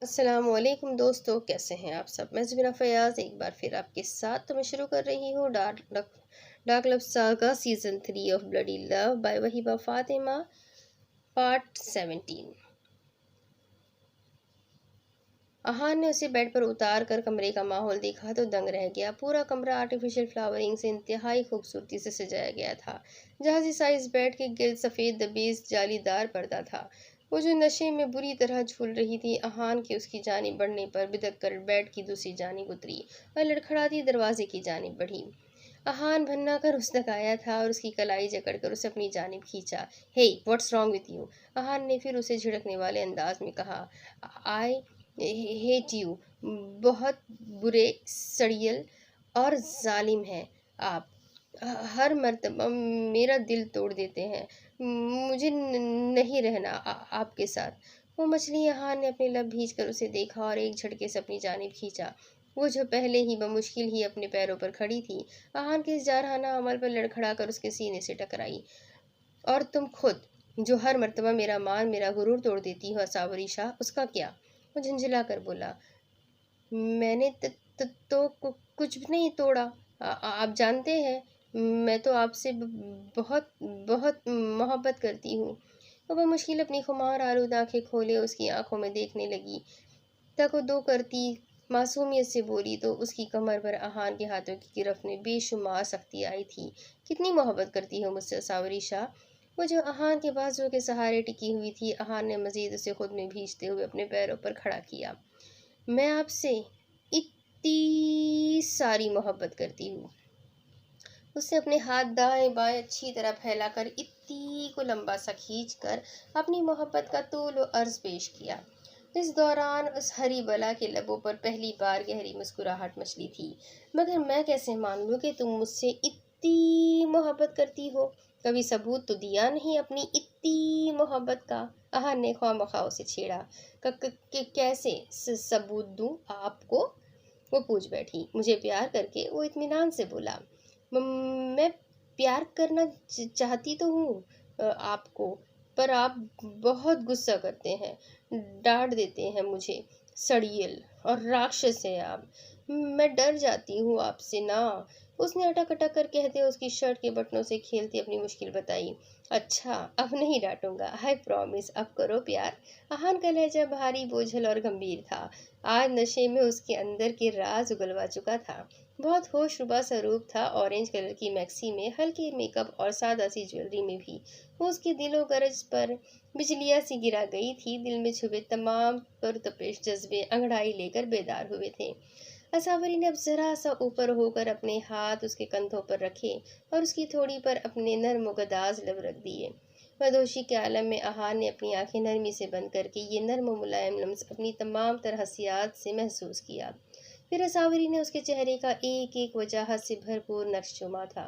السلام علیکم دوستو، کیسے ہیں آپ سب؟ میں زبیرہ فیاض ایک بار پھر آپ کے ساتھ میں شروع کر رہی ہوں dark love saga season 3 of bloody love by Wahiba Fatima part 17۔ Ahaan نے اسے بیڈ پر اتار کر کمرے کا ماحول دیکھا تو دنگ رہ گیا۔ پورا کمرہ آرٹیفیشل فلاورنگ سے انتہائی خوبصورتی سے سجایا گیا تھا۔ جہازی سائز بیڈ کے گرد سفید دبیز جالی دار پردہ تھا۔ وہ جو نشے میں بری طرح جھول رہی تھی، احان کے اس کی جانب بڑھنے پر بدک کر بیڈ کی دوسری جانب اتری اور لڑکھڑاتی دروازے کی جانب بڑھی۔ احان بھننا کر اس تک آیا تھا اور اس کی کلائی جکڑ کر اسے اپنی جانب کھینچا۔ "Hey, what's wrong with you?" احان نے پھر اسے جھڑکنے والے انداز میں کہا۔ "I hate you، بہت برے، سڑیل اور ظالم ہیں آپ۔ ہر مرتبہ میرا دل توڑ دیتے ہیں۔ مجھے نہیں رہنا آپ کے ساتھ۔" وہ مچھلی احان نے اپنے لب بھینچ کر اسے دیکھا اور ایک جھٹکے سے اپنی جانب کھینچا۔ وہ جو پہلے ہی بمشکل ہی اپنے پیروں پر کھڑی تھی، احان کے اس جارحانہ عمل پر لڑکھڑا کر اس کے سینے سے ٹکرائی۔ "اور تم خود، جو ہر مرتبہ میرا مان، میرا غرور توڑ دیتی ہو اساوری شاہ، اس کا کیا؟" وہ جھنجھلا کر بولا۔ "میں نے تو کچھ بھی نہیں توڑا۔ آپ جانتے ہیں میں تو آپ سے بہت بہت محبت کرتی ہوں۔" وہ بمشکل اپنی خمار آلود آنکھیں کھولے اس کی آنکھوں میں دیکھنے لگی۔ تک وہ دو کرتی معصومیت سے بولی تو اس کی کمر پر احان کے ہاتھوں کی گرفت میں بے شمار سختی آئی تھی۔ "کتنی محبت کرتی ہو مجھ سے اساوری شاہ؟" وہ جو احان کے بازوؤں کے سہارے ٹکی ہوئی تھی، احان نے مزید اسے خود میں بھینچتے ہوئے اپنے پیروں پر کھڑا کیا۔ "میں آپ سے اتنی ساری محبت کرتی ہوں۔" اس نے اپنے ہاتھ دائیں بائیں اچھی طرح پھیلا کر اتنی کو لمبا سا کھینچ کر اپنی محبت کا طول و عرض پیش کیا۔ اس دوران اس ہری بلا کے لبوں پر پہلی بار گہری مسکراہٹ مچلی تھی۔ "مگر میں کیسے مان لوں کہ تم مجھ سے اتنی محبت کرتی ہو؟ کبھی ثبوت تو دیا نہیں اپنی اتنی محبت کا۔" احان نے خواہ اسے چھیڑا۔ "کیسے ثبوت دوں آپ کو؟" وہ پوچھ بیٹھی۔ "مجھے پیار کر کے۔" وہ اطمینان سے بولا۔ "میں پیار کرنا چاہتی تو ہوں آپ کو، پر آپ بہت غصہ کرتے ہیں، ڈانٹ دیتے ہیں مجھے۔ سڑیل اور راکشس ہیں آپ۔ میں ڈر جاتی ہوں آپ سے نا۔" اس نے اٹک اٹک کر کہتے اس کی شرٹ کے بٹنوں سے کھیلتی اپنی مشکل بتائی۔ "اچھا، اب نہیں ڈانٹوں گا، I promise۔ اب کرو پیار۔" احان کا لہجہ بھاری بوجھل اور گمبھیر تھا۔ آج نشے میں اس کے اندر کے راز اگلوا چکا تھا۔ بہت ہوش ربا سا روپ تھا، آرنج کلر کی میکسی میں، ہلکے میک اپ اور سادہ سی جیولری میں بھی وہ اس کے دل و گرج پر بجلیاں سی گرا گئی تھی۔ دل میں چھپے تمام پرتپش جذبے انگڑائی لے کر بیدار ہوئے تھے۔ اساوری نے اب ذرا سا اوپر ہو کر اپنے ہاتھ اس کے کندھوں پر رکھے اور اس کی تھوڑی پر اپنے نرم و گداز لب رکھ دیے۔ مدہوشی کے عالم میں احان نے اپنی آنکھیں نرمی سے بند کر کے یہ نرم و ملائم لمس اپنی تمام تر حسیات سے محسوس کیا۔ پھر اساوری نے اس کے چہرے کا ایک ایک وجاہت سے بھرپور نقش چوما تھا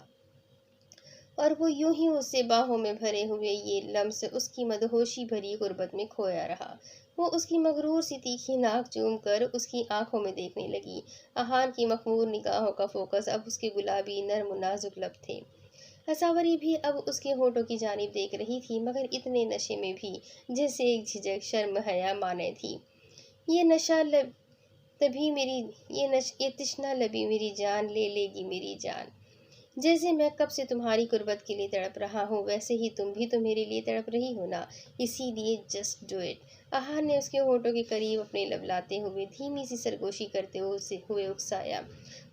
اور وہ یوں ہی اس سے باہوں میں بھرے ہوئے یہ لمس اس کی مدہوشی بھری غربت میں کھویا رہا۔ وہ اس کی مغرور سی تیکھی ناک چوم کر اس کی آنکھوں میں دیکھنے لگی۔ احان کی مخمور نگاہوں کا فوکس اب اس کے گلابی نرم و نازک لب تھے۔ اساوری بھی اب اس کے ہونٹوں کی جانب دیکھ رہی تھی، مگر اتنے نشے میں بھی جیسے ایک جھجک، شرم، حیا مانے تھی۔ یہ تشنہ لبی میری جان لے لے گی میری جان۔ جیسے میں کب سے تمہاری قربت کے لیے تڑپ رہا ہوں، ویسے ہی تم بھی تو میرے لیے تڑپ رہی ہو نا، اسی لیے جسٹ ڈو اٹ۔ احان نے اس کے ہونٹوں کے قریب اپنے لب لاتے ہوئے دھیمی سی سرگوشی کرتے ہوئے اکسایا۔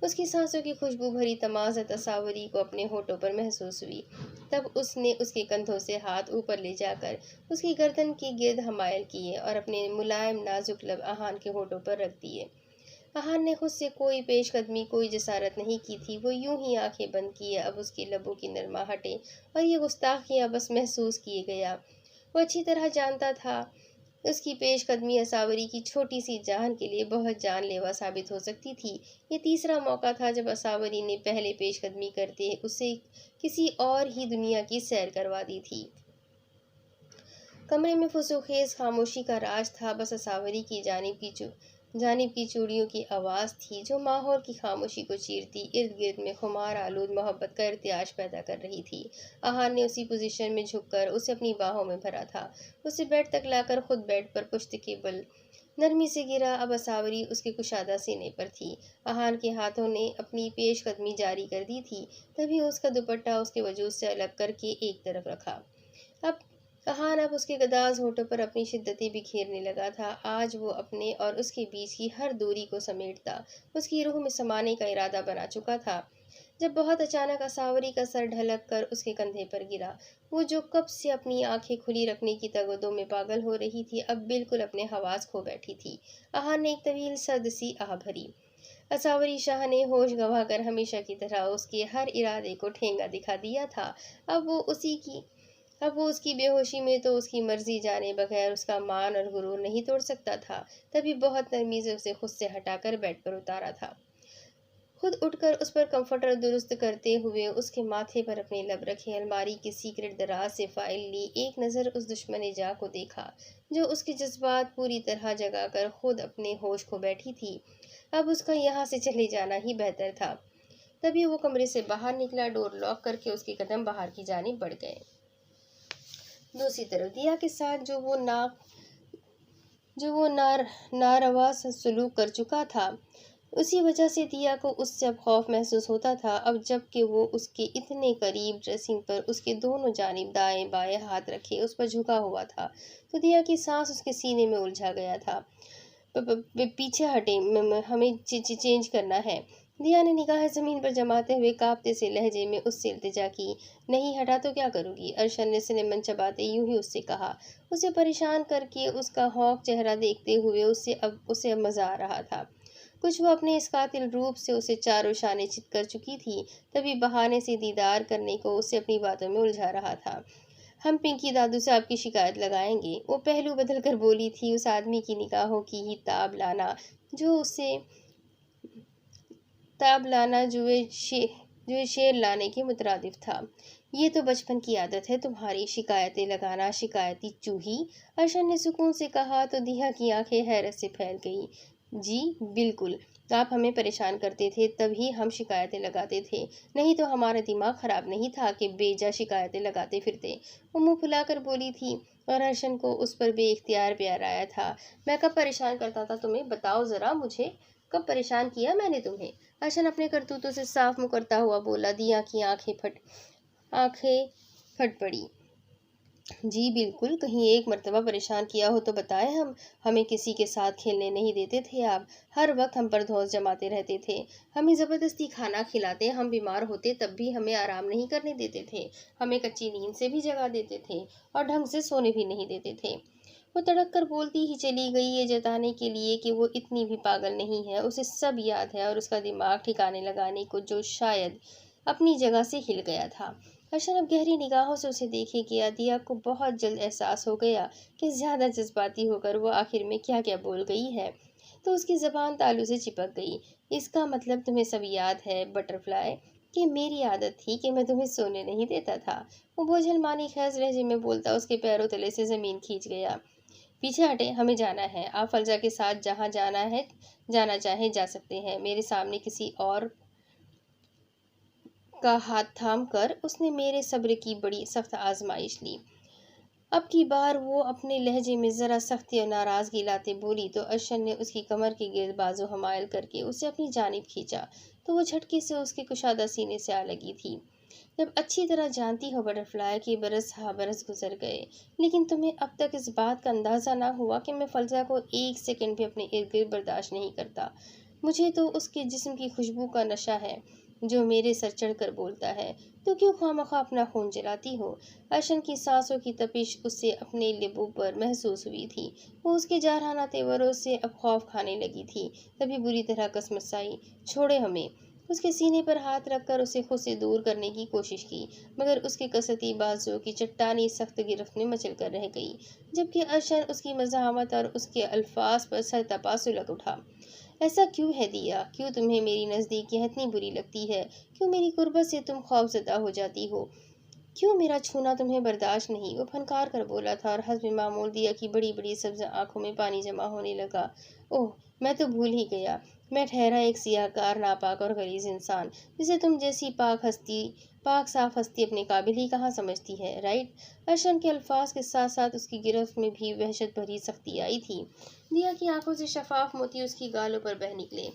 اس کی سانسوں کی خوشبو بھری تمازت اساوری کو اپنے ہونٹوں پر محسوس ہوئی۔ تب اس نے اس کے کندھوں سے ہاتھ اوپر لے جا کر اس کی گردن کے گرد حمائل کیے اور اپنے ملائم نازک لب احان کے ہونٹوں پر رکھ دیے۔ احان نے خود سے کوئی پیش قدمی، کوئی جسارت نہیں کی تھی۔ وہ یوں ہی آنکھیں بند کیے اب اس کے لبوں کی نرماہٹیں اور یہ گستاخیاں بس محسوس کیے گیا۔ وہ اچھی طرح جانتا تھا اس کی پیش قدمی اساوری کی چھوٹی سی جان کے لیے بہت جان لیوا ثابت ہو سکتی تھی۔ یہ تیسرا موقع تھا جب اساوری نے پہلے پیش قدمی کرتے اسے کسی اور ہی دنیا کی سیر کروا دی تھی۔ کمرے میں فسوس خیز خاموشی کا راج تھا، بس اساوری کی جانب کی چوڑیوں کی آواز تھی جو ماحول کی خاموشی کو چیرتی ارد گرد میں خمار آلود محبت کا ارتعاش پیدا کر رہی تھی۔ احان نے اسی پوزیشن میں جھک کر اسے اپنی باہوں میں بھرا تھا، اسے بیڈ تک لا کر خود بیڈ پر پشت کے بل نرمی سے گرا۔ اب اساوری اس کے کشادہ سینے پر تھی۔ احان کے ہاتھوں نے اپنی پیش قدمی جاری کر دی تھی، تبھی اس کا دوپٹہ اس کے وجود سے الگ کر کے ایک طرف رکھا۔ احان اب اس کے گداز ہونٹوں پر اپنی شدتیں بکھیرنے لگا تھا۔ آج وہ اپنے اور اس کے بیچ کی ہر دوری کو سمیٹتا، اس کی روح میں سمانے کا ارادہ بنا چکا تھا۔ جب بہت اچانک اساوری کا سر ڈھلک کر اس کے کندھے پر گرا، وہ جو کب سے اپنی آنکھیں کھلی رکھنے کی تگودو میں پاگل ہو رہی تھی، اب بالکل اپنے حواس کھو بیٹھی تھی۔ احان نے ایک طویل سرد سی آہ بھری۔ اساوری شاہ نے ہوش گنوا کر ہمیشہ کی طرح اس کے ہر ارادے کو ٹھینگا دکھا دیا تھا۔ اب وہ اس کی بے ہوشی میں تو اس کی مرضی جانے بغیر اس کا مان اور غرور نہیں توڑ سکتا تھا، تبھی بہت نرمی سے اسے خود سے ہٹا کر بیڈ پر اتارا تھا۔ خود اٹھ کر اس پر کمفرٹر درست کرتے ہوئے اس کے ماتھے پر اپنے لب رکھے، الماری کی سیکرٹ دراز سے فائل لی، ایک نظر اس دشمن جاں کو دیکھا جو اس کے جذبات پوری طرح جگا کر خود اپنے ہوش کھو بیٹھی تھی۔ اب اس کا یہاں سے چلے جانا ہی بہتر تھا۔ تبھی وہ کمرے سے باہر نکلا، ڈور لاک کر کے اس کے قدم باہر کی جانب بڑھ گئے۔ دوسری طرف دیا کے ساتھ جو وہ ناروا سلوک کر چکا تھا، اسی وجہ سے دیا کو اس سے اب خوف محسوس ہوتا تھا۔ اب جب کہ وہ اس کے اتنے قریب ڈریسنگ پر اس کے دونوں جانب دائیں بائیں ہاتھ رکھے اس پر جھکا ہوا تھا، تو دیا کی سانس اس کے سینے میں الجھا گیا تھا۔ پیچھے ہٹیں، ہمیں چینج کرنا ہے۔ دیا نے نگاہیں زمین پر جماتے ہوئے کانپتے سے لہجے میں اس سے التجا کی۔ نہیں ہٹا تو کیا کروں گی؟ ارشد نے سنیمن چباتے یوں ہی اس سے کہا۔ اسے پریشان کر کے اس کا ہونک چہرہ دیکھتے ہوئے اسے اب مزہ آ رہا تھا۔ کچھ وہ اپنے اس قاتل روپ سے اسے چاروں شانے چت کر چکی تھی، تبھی بہانے سے دیدار کرنے کو اسے اپنی باتوں میں الجھا رہا تھا۔ ہم پنکی دادو سے آپ کی شکایت لگائیں گے، وہ پہلو بدل کر بولی تھی، اس آدمی کی نگاہوں کی ہی تاب لانا جو شیر لانے کے مترادف تھا۔ یہ تو بچپن کی عادت ہے تمہاری، شکایتیں لگانا، شکایتی چوہی۔ ارشد نے سکون سے کہا تو دیا کی آنکھیں حیرت سے پھیل گئیں۔ جی بالکل، آپ ہمیں پریشان کرتے تھے تبھی ہم شکایتیں لگاتے تھے، نہیں تو ہمارا دماغ خراب نہیں تھا کہ بے جا شکایتیں لگاتے پھرتے۔ وہ منہ پھلا کر بولی تھی اور ارشد کو اس پر بے اختیار پیار آیا تھا۔ میں کب پریشان کرتا تھا تمہیں؟ بتاؤ ذرا مجھے، کب پریشان کیا میں نے تمہیں؟ ارشد اپنے کرتوتوں سے صاف منہ کرتا ہوا بولا۔ دیا کی آنکھیں پھٹ پڑی۔ جی بالکل، کہیں ایک مرتبہ پریشان کیا ہو تو بتائیں، ہمیں کسی کے ساتھ کھیلنے نہیں دیتے تھے آپ، ہر وقت ہم پر دھوس جماتے رہتے تھے، ہمیں زبردستی کھانا کھلاتے، ہم بیمار ہوتے تب بھی ہمیں آرام نہیں کرنے دیتے تھے، ہمیں کچی نیند سے بھی جگا دیتے تھے اور ڈھنگ سے سونے بھی نہیں دیتے تھے۔ وہ تڑک کر بولتی ہی چلی گئی، یہ جتانے کے لیے کہ وہ اتنی بھی پاگل نہیں ہے، اسے سب یاد ہے اور اس کا دماغ ٹھکانے لگانے کو جو شاید اپنی جگہ سے ہل گیا تھا۔ ارشد اب گہری نگاہوں سے اسے دیکھے گیا۔ دیا کو بہت جلد احساس ہو گیا کہ زیادہ جذباتی ہو کر وہ آخر میں کیا کیا بول گئی ہے، تو اس کی زبان تالو سے چپک گئی۔ اس کا مطلب تمہیں سب یاد ہے بٹر فلائی، کہ میری عادت تھی کہ میں تمہیں سونے نہیں دیتا تھا؟ وہ بوجھل معنی خیز لہجے میں بولتا اس کے پیروں تلے سے زمین کھینچ گیا۔ پیچھے ہٹیں، ہمیں جانا ہے، آپ فلجا کے ساتھ جہاں جانا چاہیں جا سکتے ہیں۔ میرے سامنے کسی اور کا ہاتھ تھام کر اس نے میرے صبر کی بڑی سخت آزمائش لی۔ اب کی بار وہ اپنے لہجے میں ذرا سختی اور ناراضگی لاتے بولی تو ارشد نے اس کی کمر کے گرد بازو حمائل کر کے اسے اپنی جانب کھینچا تو وہ جھٹکے سے اس کے کشادہ سینے سے آ لگی تھی۔ جب اچھی طرح جانتی ہو بٹر فلائی کہ برس ہا برس گزر گئے، لیکن تمہیں اب تک اس بات کا اندازہ نہ ہوا کہ میں فلجا کو ایک سیکنڈ بھی اپنے ارد گرد برداشت نہیں کرتا۔ مجھے تو اس کے جسم کی خوشبو کا نشہ ہے جو میرے سر چڑھ کر بولتا ہے، تو کیوں خواہ اپنا خون جلاتی ہو؟ ارشد کی سانسوں کی تپش اسے اپنے لبوں پر محسوس ہوئی تھی۔ وہ اس کے جارحانہ تیوروں سے اب خوف کھانے لگی تھی، تبھی بری طرح کسمسائی۔ چھوڑے ہمیں۔ اس کے سینے پر ہاتھ رکھ کر اسے خود سے دور کرنے کی کوشش کی، مگر اس کے کستی بازو کی چٹانی سخت گرفت میں مچل کر رہ گئی، جبکہ ارشد اس کی مزاحمت اور اس کے الفاظ پر سر تپا سلگ اٹھا۔ ایسا کیوں ہے دیا؟ کیوں تمہیں میری نزدیکیاں اتنی بری لگتی ہے؟ کیوں میری قربت سے تم خوف زدہ ہو جاتی ہو؟ کیوں میرا چھونا تمہیں برداشت نہیں؟ وہ پھنکار کر بولا تھا اور حسب معمول دیا کی بڑی بڑی سبز آنکھوں میں پانی جمع ہونے لگا۔ اوہ، میں تو بھول ہی گیا، میں ٹھہرا ایک سیاہ کار، ناپاک اور غلیظ انسان، جسے تم جیسی پاک ہستی پاک صاف ہستی اپنے قابل ہی کہاں سمجھتی ہے، رائٹ؟ ارشن کے الفاظ کے ساتھ ساتھ اس کی گرفت میں بھی وحشت بھری سختی آئی تھی۔ دیا کی آنکھوں سے شفاف موتی اس کی گالوں پر بہہ نکلے،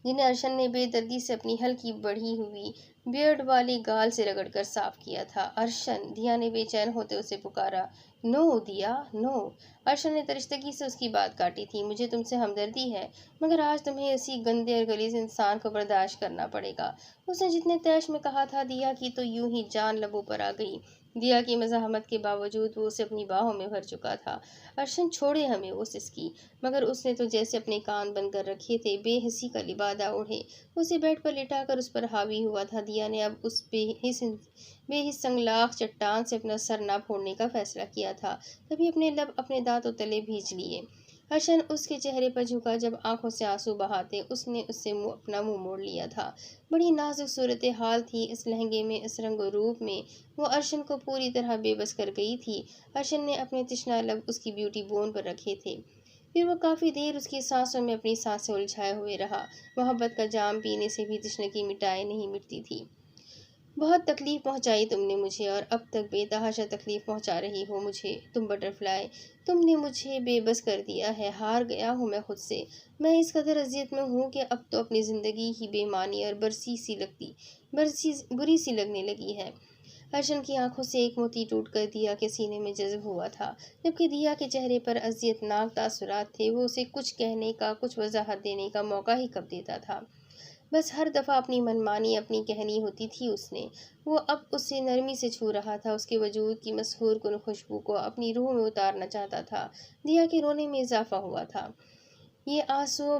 جنہیں ارشن نے بے دردی سے اپنی ہلکی بڑھی ہوئی بیئرڈ والی گال سے رگڑ کر صاف کیا تھا۔ ارشن! دیا نے بے چین ہوتے اسے پکارا۔ نو دیا، نو! ارشن نے درستگی سے اس کی بات کاٹی تھی۔ مجھے تم سے ہمدردی ہے، مگر آج تمہیں اسی گندے اور غلیظ انسان کو برداشت کرنا پڑے گا۔ اس نے جتنے طیش میں کہا تھا، دیا کی تو یوں ہی جان لبوں پر آ گئی۔ دیا کی مزاحمت کے باوجود وہ اسے اپنی باہوں میں بھر چکا تھا۔ ارشن چھوڑے ہمیں، وہ سسکی، مگر اس نے تو جیسے اپنے کان بند کر رکھے تھے، بے حسی کا لبادہ اوڑھے اسے بیڈ پر لٹا کر اس پر حاوی ہوا تھا۔ دیا نے اب اس بے حس سنگلاخ چٹان سے اپنا سر نہ پھوڑنے کا فیصلہ کیا تھا، تبھی اپنے لب اپنے دانتوں تلے بھیج لیے۔ ارشن اس کے چہرے پر جھکا جب آنکھوں سے آنسو بہاتے اس نے اس سے اپنا منہ موڑ لیا تھا۔ بڑی نازک صورتحال تھی اس لہنگے میں، اس رنگ و روپ میں وہ ارشن کو پوری طرح بے بس کر گئی تھی۔ ارشن نے اپنے تشنہ لب اس کی بیوٹی بون پر رکھے تھے، پھر وہ کافی دیر اس کی سانسوں میں اپنی سانسیں الجھائے ہوئے رہا۔ محبت کا جام پینے سے بھی تشنگی مٹائے نہیں مٹتی تھی۔ بہت تکلیف پہنچائی تم نے مجھے، اور اب تک بے تحاشا تکلیف پہنچا رہی ہو مجھے، تم بٹر فلائی۔ تم نے مجھے بے بس کر دیا ہے، ہار گیا ہوں میں خود سے۔ میں اس قدر اذیت میں ہوں کہ اب تو اپنی زندگی ہی بے معنی اور بری سی لگنے لگی ہے۔ ارشن کی آنکھوں سے ایک موتی ٹوٹ کر دیا کے سینے میں جذب ہوا تھا، جبکہ دیا کے چہرے پر اذیت ناک تاثرات تھے۔ وہ اسے کچھ کہنے کا، کچھ وضاحت دینے کا موقع ہی کب دیتا تھا۔ بس ہر دفعہ اپنی منمانی اپنی کہنی ہوتی تھی اس نے۔ وہ اب اسے نرمی سے چھو رہا تھا، اس کے وجود کی مسحور کن خوشبو کو اپنی روح میں اتارنا چاہتا تھا۔ دیا کے رونے میں اضافہ ہوا تھا۔ یہ آنسو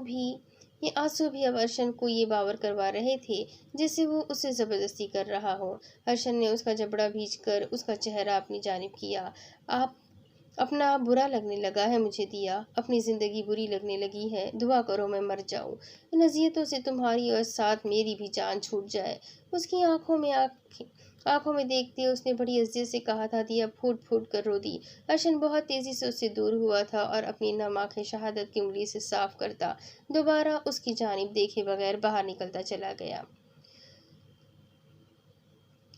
بھی اب ارشن کو یہ باور کروا رہے تھے جیسے وہ اسے زبردستی کر رہا ہو۔ ارشن نے اس کا جبڑا بھینچ کر اس کا چہرہ اپنی جانب کیا۔ اپنا آپ برا لگنے لگا ہے مجھے دیا، اپنی زندگی بری لگنے لگی ہے۔ دعا کرو میں مر جاؤں، ان اذیتوں سے تمہاری اور ساتھ میری بھی جان چھوٹ جائے۔ اس کی آنکھوں میں دیکھتے اس نے بڑی عزت سے کہا تھا۔ دیا پھوٹ پھوٹ کر رو دی۔ ارشن بہت تیزی سے اس سے دور ہوا تھا اور اپنی نم آنکھیں شہادت کی انگلی سے صاف کرتا دوبارہ اس کی جانب دیکھے بغیر باہر نکلتا چلا گیا۔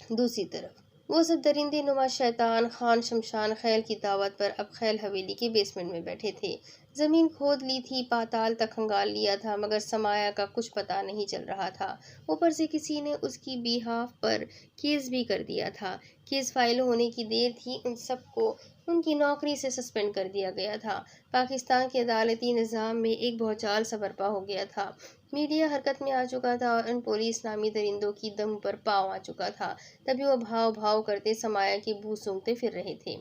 دوسری طرف وہ سب درندے نما شیطان خان شمشان خیل کی دعوت پر اب خیل حویلی کے بیسمنٹ میں بیٹھے تھے۔ زمین کھود لی تھی، پاتال تک کھنگال لیا تھا، مگر سمایا کا کچھ پتہ نہیں چل رہا تھا۔ اوپر سے کسی نے اس کی بیہاف پر کیس بھی کر دیا تھا۔ کیس فائل ہونے کی دیر تھی، ان سب کو ان کی نوکری سے سسپینڈ کر دیا گیا تھا۔ پاکستان کے عدالتی نظام میں ایک بھونچال سا برپا ہو گیا تھا۔ میڈیا حرکت میں آ چکا تھا اور ان پولیس نامی درندوں کی دم پر پاؤں آ چکا تھا، تبھی وہ بھاؤ بھاؤ کرتے سمایا کی بو سونگھتے پھر رہے تھے۔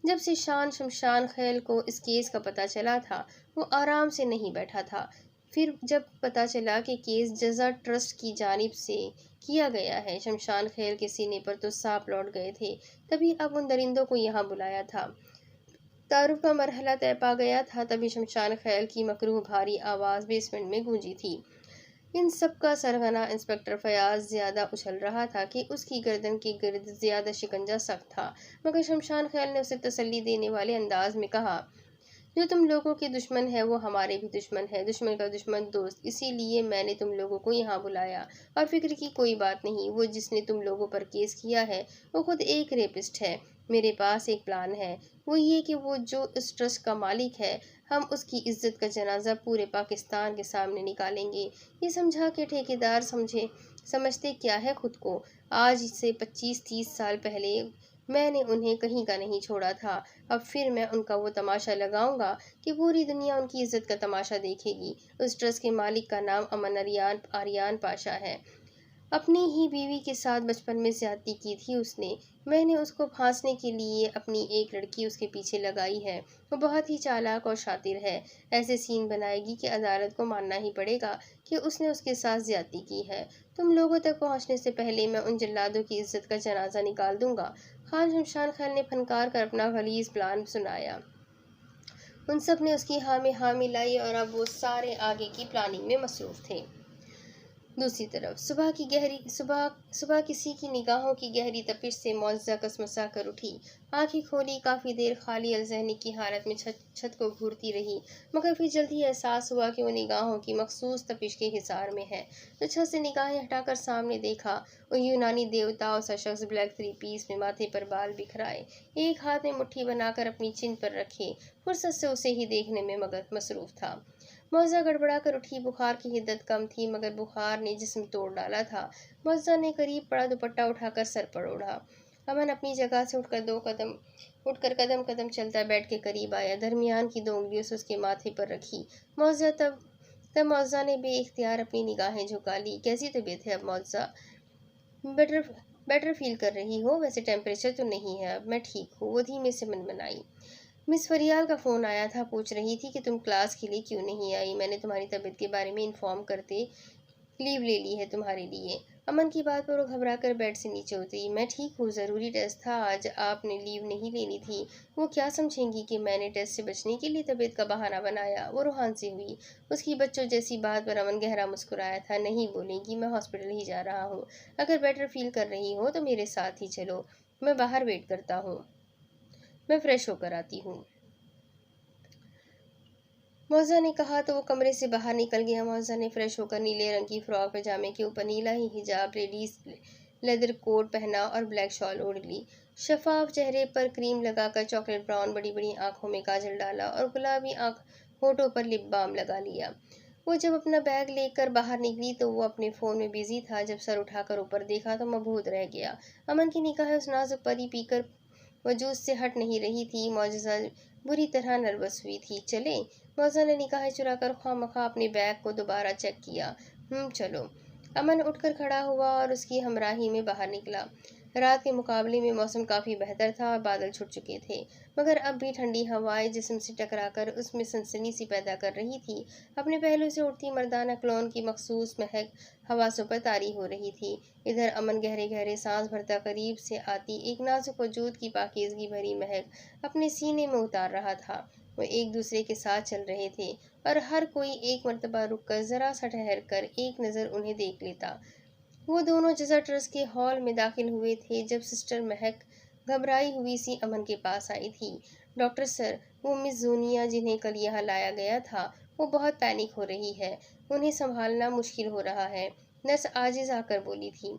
جب سے شان شمشان خیل کو اس کیس کا پتہ چلا تھا، وہ آرام سے نہیں بیٹھا تھا۔ پھر جب پتہ چلا کہ کیس جزا ٹرسٹ کی جانب سے کیا گیا ہے، شمشان خیل کے سینے پر تو سانپ لوٹ گئے تھے۔ تبھی اب ان درندوں کو یہاں بلایا تھا۔ تعارف کا مرحلہ طے پا گیا تھا، تبھی شمشان خیل کی مکروہ بھاری آواز بیسمنٹ میں گونجی تھی۔ ان سب کا سرغنہ انسپکٹر فیاض زیادہ اچھل رہا تھا کہ اس کی گردن کے گرد زیادہ شکنجہ سخت تھا، مگر شمشان خیل نے اسے تسلی دینے والے انداز میں کہا، جو تم لوگوں کے دشمن ہے وہ ہمارے بھی دشمن ہے، دشمن کا دشمن دوست، اسی لیے میں نے تم لوگوں کو یہاں بلایا۔ اور فکر کی کوئی بات نہیں، وہ جس نے تم لوگوں پر کیس کیا ہے وہ خود ایک ریپسٹ ہے۔ میرے پاس ایک پلان ہے، وہ یہ کہ وہ جو اس ٹرسٹ کا مالک ہے، ہم اس کی عزت کا جنازہ پورے پاکستان کے سامنے نکالیں گے۔ یہ سمجھا کہ ٹھیکیدار سمجھتے کیا ہے خود کو۔ آج سے 25-30 سال پہلے میں نے انہیں کہیں کا نہیں چھوڑا تھا، اب پھر میں ان کا وہ تماشا لگاؤں گا کہ پوری دنیا ان کی عزت کا تماشا دیکھے گی۔ اس ٹرسٹ کے مالک کا نام امن آریان پاشا ہے۔ اپنی ہی بیوی کے ساتھ بچپن میں زیادتی کی تھی اس نے۔ میں نے اس کو پھانسنے کے لیے اپنی ایک لڑکی اس کے پیچھے لگائی ہے، وہ بہت ہی چالاک اور شاطر ہے، ایسے سین بنائے گی کہ عدالت کو ماننا ہی پڑے گا کہ اس نے اس کے ساتھ زیادتی کی ہے۔ تم لوگوں تک پہنچنے سے پہلے میں ان جلادوں کی عزت کا جنازہ نکال دوں گا۔ خان شمشان خیل نے پھنکار کر اپنا غلیظ پلان سنایا۔ ان سب نے اس کی ہاں میں ہاں ملائی اور اب وہ سارے آگے کی پلاننگ میں مصروف تھے۔ دوسری طرف صبح کسی کی نگاہوں کی گہری تپش سے معجزہ کسمسا کر اٹھی، آنکھیں کھولی، کافی دیر خالی الذہنی کی حالت میں چھت کو گھورتی رہی، مگر پھر جلدی احساس ہوا کہ وہ نگاہوں کی مخصوص تپش کے حصار میں ہے۔ تو چھت سے نگاہیں ہٹا کر سامنے دیکھا، وہ یونانی دیوتا سا شخص بلیک 3 پیس میں، ماتھے پر بال بکھرائے، ایک ہاتھ میں مٹھی بنا کر اپنی چن پر رکھے، فرصت سے اسے ہی دیکھنے میں مصروف تھا۔ معجزہ گڑبڑا کر اٹھی، بخار کی حدت کم تھی مگر بخار نے جسم توڑ ڈالا تھا۔ معجزہ نے قریب پڑا دوپٹہ اٹھا کر سر پر اوڑھا۔ امن اپنی جگہ سے اٹھ کر قدم قدم چلتا بیڈ کے قریب آیا، درمیان کی 2 انگلیوں سے اس کے ماتھے پر رکھی۔ تب معجزہ نے بے اختیار اپنی نگاہیں جھکا لی۔ کیسی طبیعت ہے اب معجزہ؟ بیٹر فیل کر رہی ہو؟ ویسے ٹیمپریچر تو نہیں ہے اب، میں ٹھیک ہوں، وہ دھیمے سے منمنائی۔ مس فریال کا فون آیا تھا، پوچھ رہی تھی کہ تم کلاس کے لیے کیوں نہیں آئی۔ میں نے تمہاری طبیعت کے بارے میں انفارم کرتے لیو لے لی ہے تمہارے لیے۔ امن کی بات پر وہ گھبرا کر بیڈ سے نیچے اتری۔ میں ٹھیک ہوں، ضروری ٹیسٹ تھا آج، آپ نے لیو نہیں لینی تھی۔ وہ کیا سمجھیں گی کہ میں نے ٹیسٹ سے بچنے کے لیے طبیعت کا بہانہ بنایا؟ وہ روحان سے ہوئی۔ اس کی بچوں جیسی بات پر امن گہرا مسکرایا تھا۔ نہیں بولیں گی، میں ہاسپٹل ہی جا رہا ہوں۔ اگر بیٹر فیل کر رہی ہو تو میرے ساتھ ہی چلو، میں باہر ویٹ کرتا ہوں، میں فریش ہو کر آتی ہوں۔ معجزہ نے کہا تو وہ کمرے سے باہر نکل گیا۔ معجزہ نے فریش ہو کر نیلے رنگ کی فراک پاجامے کے اوپر نیلا ہی حجاب، لیڈیز لیدر کوٹ پہنا اور بلیک شال اوڑھ لی۔ شفاف چہرے پر کریم لگا کر چاکلیٹ براؤن بڑی بڑی آنکھوں میں کاجل ڈالا اور گلابی ہونٹوں پر لپ بام لگا لیا۔ وہ جب اپنا بیگ لے کر باہر نکلی تو وہ اپنے فون میں بزی تھا۔ جب سر اٹھا کر اوپر دیکھا تو مبہوت رہ گیا۔ امن کی نگاہیں اس نازک پری پیکر وجود سے ہٹ نہیں رہی تھی۔ معجزہ بری طرح نروس ہوئی تھی۔ چلیں؟ معجزہ نے نگاہیں چرا کر خواہ اپنے بیگ کو دوبارہ چیک کیا۔ چلو۔ امن اٹھ کر کھڑا ہوا اور اس کی ہمراہی میں باہر نکلا۔ رات کے مقابلے میں موسم کافی بہتر تھا اور بادل چھٹ چکے تھے، مگر اب بھی ٹھنڈی ہوائیں جسم سے ٹکرا کر اس میں سنسنی سی پیدا کر رہی تھی۔ اپنے پہلو سے اڑتی مردانہ کلون کی مخصوص مہک حواسوں پر طاری ہو رہی تھی۔ ادھر امن گہرے گہرے سانس بھرتا قریب سے آتی ایک نازک وجود کی پاکیزگی بھری مہک اپنے سینے میں اتار رہا تھا۔ وہ ایک دوسرے کے ساتھ چل رہے تھے اور ہر کوئی ایک مرتبہ رک کر ذرا سا ٹھہر کر ایک نظر انہیں دیکھ لیتا۔ وہ دونوں جزا ٹرسٹ کے ہال میں داخل ہوئے تھے جب سسٹر مہک گھبرائی ہوئی سی امن کے پاس آئی تھی۔ ڈاکٹر سر، وہ مس زونیا جنہیں کل یہاں لایا گیا تھا، وہ بہت پینک ہو رہی ہے، انہیں سنبھالنا مشکل ہو رہا ہے، نرس عاجز آ کر بولی تھی۔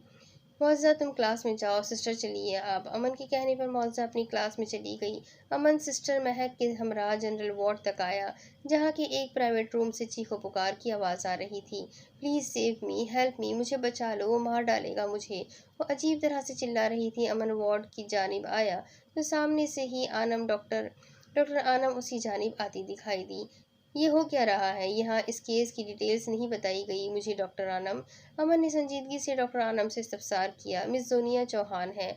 معجزہ تم کلاس میں جاؤ، سسٹر چلیے آپ۔ امن کے کہنے پر معجزہ اپنی کلاس میں چلی گئی۔ امن سسٹر مہک کے ہمراہ جنرل وارڈ تک آیا، جہاں کے ایک پرائیویٹ روم سے چیخو پکار کی آواز آ رہی تھی۔ Please save me, help me, مجھے بچا لو، وہ مار ڈالے گا مجھے، وہ عجیب طرح سے چلا رہی تھی۔ امن وارڈ کی جانب آیا تو سامنے سے ہی ڈاکٹر آنم اسی جانب آتی دکھائی دی۔ یہ ہو کیا رہا ہے یہاں؟ اس کیس کی ڈیٹیلز نہیں بتائی گئی مجھے ڈاکٹر آنم۔ امن نے سنجیدگی سے ڈاکٹر آنم سے استفسار کیا۔ مس زونیا چوہان ہیں،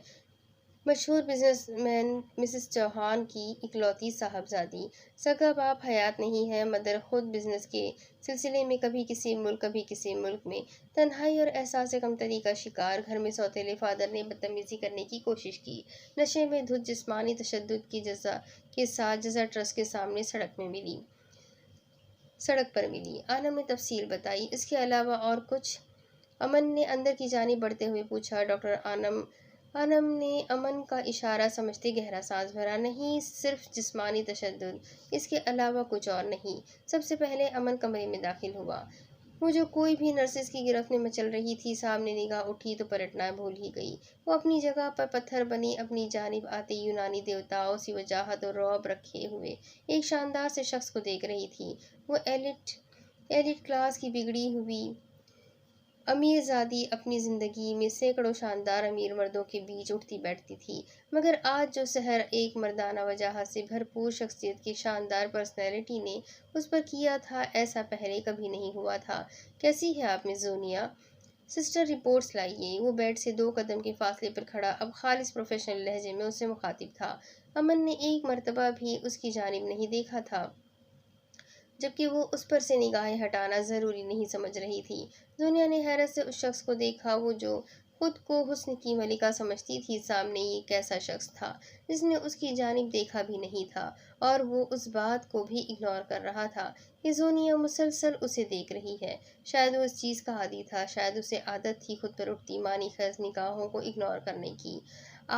مشہور بزنس مین مسز چوہان کی اکلوتی صاحبزادی۔ سگا باپ حیات نہیں ہے، مدر خود بزنس کے سلسلے میں کبھی کسی ملک کبھی کسی ملک میں، تنہائی اور احساس کمتری کا شکار۔ گھر میں سوتیلے فادر نے بدتمیزی کرنے کی کوشش کی، نشے میں دھت جسمانی تشدد کے ساتھ جزا ٹرسٹ کے سامنے سڑک پر ملی۔ آنم نے تفصیل بتائی۔ اس کے علاوہ اور کچھ؟ امن نے اندر کی جانب بڑھتے ہوئے پوچھا۔ ڈاکٹر آنم نے امن کا اشارہ سمجھتے گہرا سانس بھرا۔ نہیں، صرف جسمانی تشدد، اس کے علاوہ کچھ اور نہیں۔ سب سے پہلے امن کمرے میں داخل ہوا۔ وہ جو کوئی بھی نرسز کی گرفت میں مچل رہی تھی، سامنے نگاہ اٹھی تو پلٹنا بھول ہی گئی۔ وہ اپنی جگہ پر پتھر بنی اپنی جانب آتے یونانی دیوتاؤں سی وجاہت اور رعب رکھے ہوئے ایک شاندار سے شخص کو دیکھ رہی تھی۔ وہ ایلیٹ کلاس کی بگڑی ہوئی امیرزادی اپنی زندگی میں سینکڑوں شاندار امیر مردوں کے بیچ اٹھتی بیٹھتی تھی، مگر آج جو سحر ایک مردانہ وجاہت سے بھرپور شخصیت کی شاندار پرسنالٹی نے اس پر کیا تھا، ایسا پہلے کبھی نہیں ہوا تھا۔ کیسی ہے آپ مس زونیا؟ سسٹر رپورٹس لائیے۔ وہ بیڈ سے 2 قدم کے فاصلے پر کھڑا اب خالص پروفیشنل لہجے میں اس سے مخاطب تھا۔ امن نے ایک مرتبہ بھی اس کی جانب نہیں دیکھا تھا، جبکہ وہ اس پر سے نگاہیں ہٹانا ضروری نہیں سمجھ رہی تھی۔ زونیا نے حیرت سے اس شخص کو دیکھا، وہ جو خود کو حسن کی ملکہ سمجھتی تھی، سامنے یہ کیسا شخص تھا جس نے اس کی جانب دیکھا بھی نہیں تھا اور وہ اس بات کو بھی اگنور کر رہا تھا کہ زونیا مسلسل اسے دیکھ رہی ہے۔ شاید وہ اس چیز کا عادی تھا، شاید اسے عادت تھی خود پر اٹھتی معنی خیز نگاہوں کو اگنور کرنے کی۔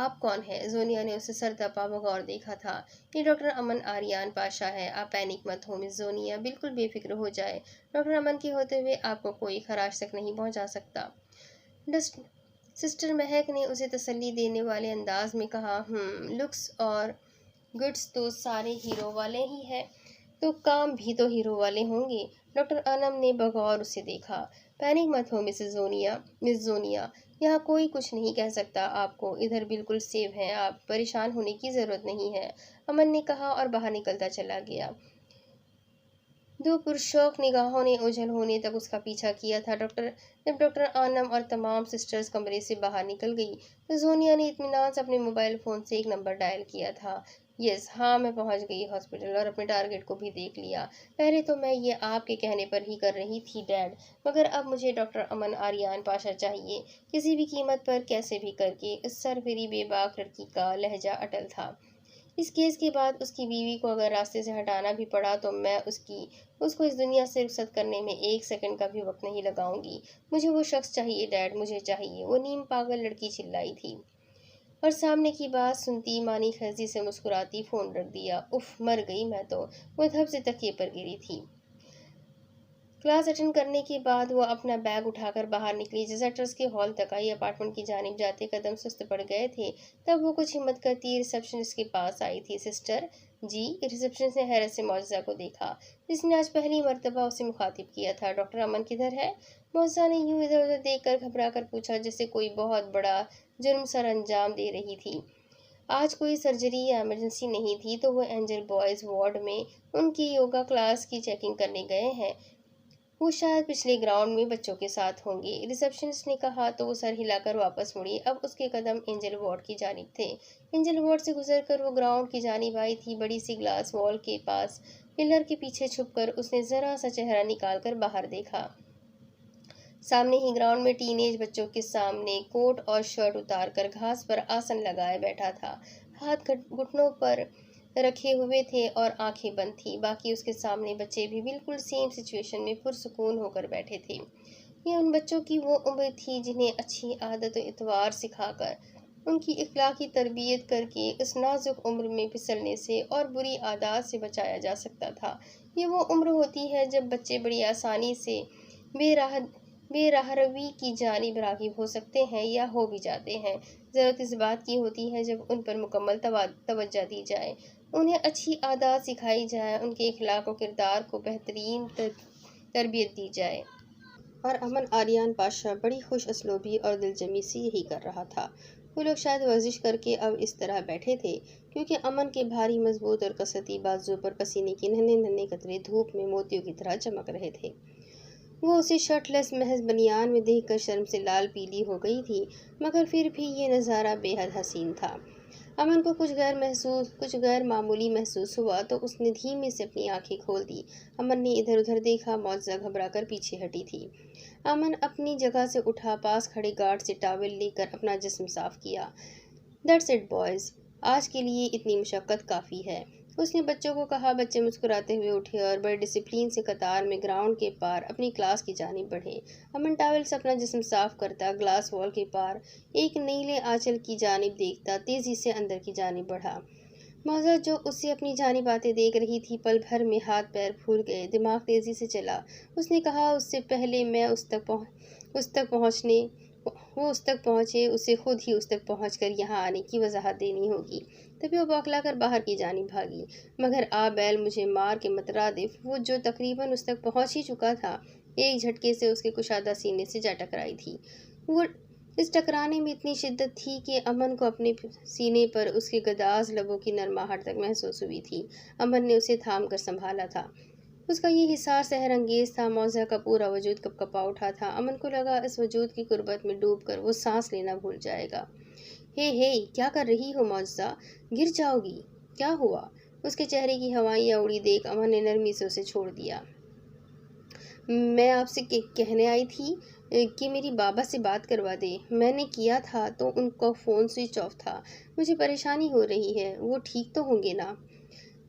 آپ کون ہیں؟ زونیا نے اسے سر تپا بغور دیکھا تھا۔ یہ ڈاکٹر امن آریان پاشا ہے۔ آپ پینک مت ہو مس زونیا، بالکل بے فکر ہو جائے۔ ڈاکٹر امن کے ہوتے ہوئے آپ کو کوئی خراش تک نہیں پہنچا سکتا۔ سسٹر مہک نے اسے تسلی دینے والے انداز میں کہا۔ لکس اور گڈس تو سارے ہیرو والے ہی ہیں، تو کام بھی تو ہیرو والے ہوں گے۔ ڈاکٹر انم نے بغور اسے دیکھا۔ پینک مت ہو مس زونیا، یہاں کوئی کچھ نہیں کہہ سکتا آپ کو، ادھر بالکل سیف ہیں، آپ پریشان ہونے کی ضرورت نہیں ہے، امن نے کہا اور باہر نکلتا چلا گیا۔ دو پرشوق نگاہوں نے اوجھل ہونے تک اس کا پیچھا کیا تھا۔ جب ڈاکٹر انم اور تمام سسٹرز کمرے سے باہر نکل گئی تو زونیا نے اطمینان سے اپنے موبائل فون سے ایک نمبر ڈائل کیا تھا۔ یس، ہاں میں پہنچ گئی ہاسپٹل اور اپنے ٹارگٹ کو بھی دیکھ لیا۔ پہلے تو میں یہ آپ کے کہنے پر ہی کر رہی تھی ڈیڈ، مگر اب مجھے ڈاکٹر امن آریان پاشا چاہیے، کسی بھی قیمت پر، کیسے بھی کر کے۔ اس سرفری بے باک لڑکی کا لہجہ اٹل تھا۔ اس کیس کے بعد اس کی بیوی کو اگر راستے سے ہٹانا بھی پڑا تو میں اس کو اس دنیا سے رخصت کرنے میں ایک سیکنڈ کا بھی وقت نہیں لگاؤں گی۔ مجھے وہ شخص چاہیے ڈیڈ، مجھے چاہیے۔ وہ نیم پاگل لڑکی چلائی تھی اور سامنے کی بات سنتی معنی خیزی سے مسکراتی فون رکھ دیا۔ اف، مر گئی میں تو۔ وہ دھب سے تکیے پر گری تھی۔ کلاس اٹینڈ کرنے کے بعد وہ اپنا بیگ اٹھا کر باہر نکلی۔ جیسٹرز کے ہال تک آئی۔ اپارٹمنٹ کی جانب جاتے قدم سست پڑ گئے تھے، تب وہ کچھ ہمت کرتی ریسپشنسٹ کے پاس آئی تھی۔ سسٹر جی؟ ریسپشنسٹ نے حیرت سے معجزہ کو دیکھا، جس نے آج پہلی مرتبہ اسے مخاطب کیا تھا۔ ڈاکٹر امن کدھر ہے؟ معجزہ نے یوں ادھر ادھر دیکھ کر گھبرا کر پوچھا جیسے کوئی بہت بڑا جرم سر انجام دے رہی تھی۔ آج کوئی سرجری یا ایمرجنسی نہیں تھی تو وہ اینجل بوائز وارڈ میں ان کی یوگا کلاس کی چیکنگ کرنے گئے ہیں۔ وہ شاید پچھلے گراؤنڈ میں بچوں کے ساتھ ہوں گے، ریسپشنسٹ نے کہا تو وہ سر ہلا کر واپس مڑی۔ اب اس کے قدم اینجل وارڈ کی جانب تھے۔ اینجل وارڈ سے گزر کر وہ گراؤنڈ کی جانب آئی تھی۔ بڑی سی گلاس وال کے پاس پلر کے پیچھے چھپ کر اس نے ذرا سا چہرہ نکال کر باہر دیکھا۔ سامنے ہی گراؤنڈ میں ٹین ایج بچوں کے سامنے کوٹ اور شرٹ اتار کر گھاس پر آسن لگائے بیٹھا تھا، ہاتھ گھٹنوں پر رکھے ہوئے تھے اور آنکھیں بند تھیں۔ باقی اس کے سامنے بچے بھی بالکل سیم سچویشن میں پرسکون ہو کر بیٹھے تھے۔ یہ ان بچوں کی وہ عمر تھی جنہیں اچھی عادت و اطوار سکھا کر، ان کی اخلاقی تربیت کر کے اس نازک عمر میں پھسلنے سے اور بری عادات سے بچایا جا سکتا تھا۔ یہ وہ عمر ہوتی ہے جب بچے بڑی آسانی سے بے راہ روی کی جانب راغب ہو سکتے ہیں یا ہو بھی جاتے ہیں۔ ضرورت اس بات کی ہوتی ہے جب ان پر مکمل توجہ دی جائے، انہیں اچھی عادات سکھائی جائے، ان کے اخلاق و کردار کو بہترین تربیت دی جائے۔ اور امن آریان پاشا بڑی خوش اسلوبی اور دل جمی سے یہی کر رہا تھا۔ وہ لوگ شاید ورزش کر کے اب اس طرح بیٹھے تھے کیونکہ امن کے بھاری مضبوط اور کسرتی بازو پر پسینے کے ننھے ننھے قطرے دھوپ میں موتیوں کی طرح چمک رہے تھے۔ وہ اسے شرٹ لیس محض بنیان میں دیکھ کر شرم سے لال پیلی ہو گئی تھی، مگر پھر بھی یہ نظارہ بے حد حسین تھا۔ امن کو کچھ غیر معمولی محسوس ہوا تو اس نے دھیمے سے اپنی آنکھیں کھول دی۔ امن نے ادھر ادھر دیکھا، معجزہ گھبرا کر پیچھے ہٹی تھی۔ امن اپنی جگہ سے اٹھا، پاس کھڑے گارڈ سے ٹاول لے کر اپنا جسم صاف کیا۔ دیٹس اٹ بوائز، آج کے لیے اتنی مشقت کافی ہے، اس نے بچوں کو کہا۔ بچے مسکراتے ہوئے اٹھے اور بڑے ڈسپلین سے قطار میں گراؤنڈ کے پار اپنی کلاس کی جانب بڑھے۔ امن ٹاول سے اپنا جسم صاف کرتا، گلاس وال کے پار ایک نیلے آنچل کی جانب دیکھتا، تیزی سے اندر کی جانب بڑھا۔ معجزہ جو اسے اپنی جانب آتے دیکھ رہی تھی، پل بھر میں ہاتھ پیر پھول گئے، دماغ تیزی سے چلا۔ اس نے کہا اس سے پہلے میں اس تک پہنچے، اسے خود ہی اس تک پہنچ کر یہاں آنے کی وضاحت دینی ہوگی۔ تبھی وہ بوکھلا کر باہر کی جانب بھاگی۔ مگر آ بیل مجھے مار کے مترادف وہ جو تقریباً اس تک پہنچ ہی چکا تھا، ایک جھٹکے سے اس کے کشادہ سینے سے جا ٹکرائی تھی۔ وہ اس ٹکرانے میں اتنی شدت تھی کہ امن کو اپنے سینے پر اس کے گداز لبوں کی نرماہٹ تک محسوس ہوئی تھی۔ امن نے اسے تھام کر سنبھالا تھا۔ اس کا یہ حصار سحر انگیز تھا۔ معجزہ کا پورا وجود کپ کپا اٹھا تھا۔ امن کو لگا اس وجود کی قربت میں ڈوب کر وہ سانس لینا بھول جائے گا۔ ہے کیا کر رہی ہو معجزہ، گر جاؤ گی۔ کیا ہوا؟ اس کے چہرے کی ہوائیاں اڑی دیکھ امن نے نرمی سے اسے چھوڑ دیا۔ میں آپ سے کہنے آئی تھی کہ میری بابا سے بات کروا دے۔ میں نے کیا تھا تو ان کا فون سوئچ آف تھا۔ مجھے پریشانی ہو رہی ہے۔ وہ ٹھیک تو ہوں گے نا؟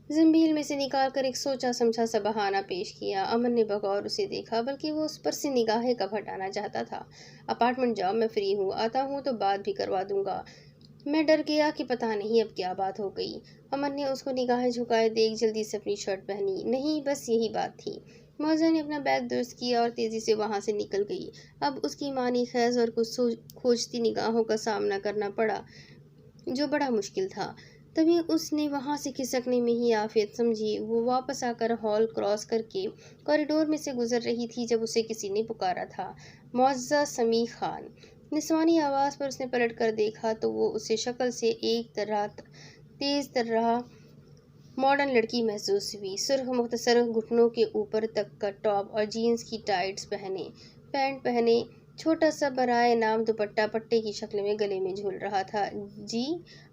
زنبیل میں سے نکال کر ایک سوچا سمجھا سا بہانہ پیش کیا۔ امن نے بغور اسے دیکھا، بلکہ وہ اس پر سے نگاہیں کب ہٹانا چاہتا تھا۔ اپارٹمنٹ جاؤ، میں فری ہوں، آتا ہوں تو بات بھی کروا دوں گا۔ میں ڈر گیا کہ پتہ نہیں اب کیا بات ہو گئی۔ امن نے اس کو نگاہیں جھکائے دیکھ جلدی سے اپنی شرٹ پہنی۔ نہیں، بس یہی بات تھی۔ معزہ نے اپنا بیگ درست کیا اور تیزی سے وہاں سے نکل گئی۔ اب اس کی معنی خیز اور کچھ کھوجتی نگاہوں کا سامنا کرنا پڑا، جو بڑا مشکل تھا۔ تبھی اس نے وہاں سے کھسکنے میں ہی عافیت سمجھی۔ وہ واپس آ کر ہال کراس کر کے کوریڈور میں سے گزر رہی تھی جب اسے کسی نے پکارا تھا، معزہ سمیع خان۔ نسوانی آواز پر اس نے پلٹ کر دیکھا تو وہ اسے شکل سے ایک تیز طرح ماڈرن لڑکی محسوس ہوئی۔ سرخ مختصر گھٹنوں کے اوپر تک کا ٹاپ اور جینز کی ٹائٹس پینٹ پہنے، چھوٹا سا برائے نام دوپٹہ پٹے کی شکل میں گلے میں جھول رہا تھا۔ جی،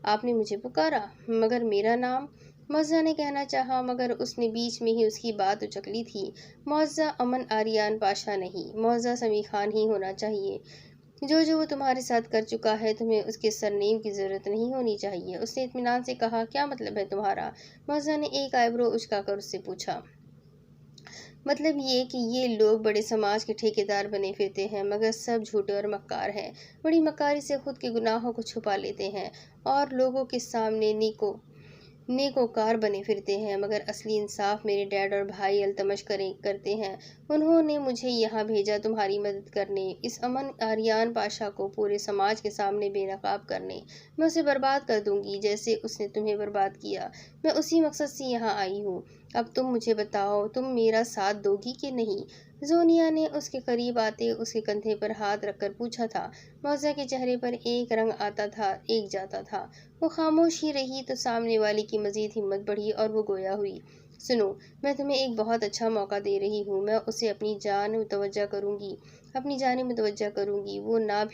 آپ نے مجھے پکارا؟ مگر میرا نام؟ معزہ نے کہنا چاہا، مگر اس نے بیچ میں ہی اس کی بات اچک لی تھی۔ معزہ امن آریان پاشا نہیں، معزہ سمیع خان ہی ہونا چاہیے۔ جو وہ تمہارے ساتھ کر چکا ہے، تمہیں اس کے سرنیم کی ضرورت نہیں ہونی چاہیے۔ اس نے اطمینان سے کہا، کیا مطلب ہے تمہارا؟ معزہ نے ایک آئیبرو اچکا کر اس سے پوچھا۔ مطلب یہ کہ یہ لوگ بڑے سماج کے ٹھیکیدار بنے پھرتے ہیں، مگر سب جھوٹے اور مکار ہیں۔ بڑی مکاری سے خود کے گناہوں کو چھپا لیتے ہیں اور لوگوں کے سامنے نیکوکار بنے پھرتے ہیں، مگر اصلی انصاف میرے ڈیڈ اور بھائی التمش کرتے ہیں۔ انہوں نے مجھے یہاں بھیجا تمہاری مدد کرنے، اس امن آریان پاشا کو پورے سماج کے سامنے بے نقاب کرنے۔ میں اسے برباد کر دوں گی جیسے اس نے تمہیں برباد کیا۔ میں اسی مقصد سے یہاں آئی ہوں۔ اب تم مجھے بتاؤ، تم میرا ساتھ دو گی کہ نہیں؟ زونیا نے اس کے قریب آتے اس کے کندھے پر ہاتھ رکھ کر پوچھا تھا۔ معزہ کے چہرے پر ایک رنگ آتا تھا، ایک جاتا تھا۔ وہ خاموش ہی رہی تو سامنے والی کی مزید ہمت بڑھی اور وہ گویا ہوئی۔ سنو، میں تمہیں ایک بہت اچھا موقع دے رہی ہوں۔ میں اسے اپنی جانب متوجہ کروں گی۔ وہ نہ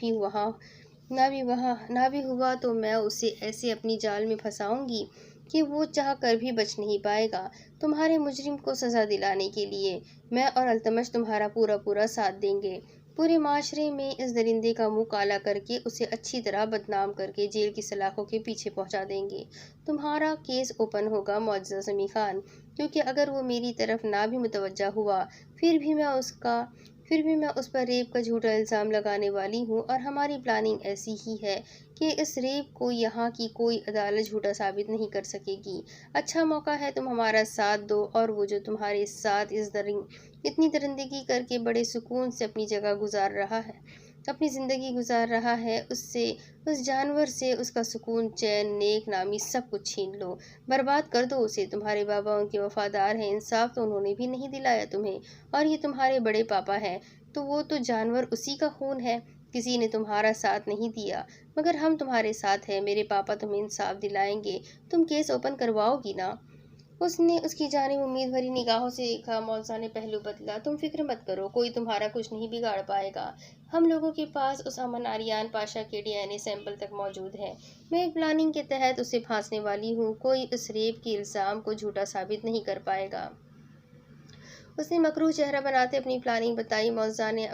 بھی ہوا تو میں اسے ایسے اپنی جال میں پھنساؤں گی کہ وہ چاہ کر بھی بچ نہیں پائے گا۔ تمہارے مجرم کو سزا دلانے کے لیے میں اور التمش تمہارا پورا ساتھ دیں گے۔ پورے معاشرے میں اس درندے کا منہ کالا کر کے اسے اچھی طرح بدنام کر کے جیل کی سلاخوں کے پیچھے پہنچا دیں گے۔ تمہارا کیس اوپن ہوگا معزز سمیع خان، کیونکہ اگر وہ میری طرف نہ بھی متوجہ ہوا پھر بھی میں اس پر ریپ کا جھوٹا الزام لگانے والی ہوں، اور ہماری پلاننگ ایسی ہی ہے کہ اس ریپ کو یہاں کی کوئی عدالت جھوٹا ثابت نہیں کر سکے گی۔ اچھا موقع ہے، تم ہمارا ساتھ دو، اور وہ جو تمہارے ساتھ اتنی درندگی کر کے بڑے سکون سے اپنی زندگی گزار رہا ہے، اس جانور سے اس کا سکون، چین، نیک نامی سب کچھ چھین لو، برباد کر دو اسے۔ تمہارے بابا ان کے وفادار ہیں، انصاف تو انہوں نے بھی نہیں دلایا تمہیں، اور یہ تمہارے بڑے پاپا ہیں تو وہ تو جانور اسی کا خون ہے۔ کسی نے تمہارا ساتھ نہیں دیا، مگر ہم تمہارے ساتھ ہیں۔ میرے پاپا تمہیں انصاف دلائیں گے۔ تم کیس اوپن کرواؤ گی نا؟ اس نے اس کی جانب امید بھری نگاہوں سے دیکھا۔ معزہ نے پہلو بدلا۔ تم فکر مت کرو، کوئی تمہارا کچھ نہیں بگاڑ پائے گا۔ ہم لوگوں کے پاس اس امن آریان پاشا کے DNA سیمپل تک موجود ہے۔ میں ایک پلاننگ کے تحت اسے پھانسنے والی ہوں۔ کوئی اس ریپ کے الزام کو جھوٹا ثابت نہیں کر پائے گا۔ اس نے مکروہ چہرہ بناتے اپنی پلاننگ بتائی۔ معزہ نے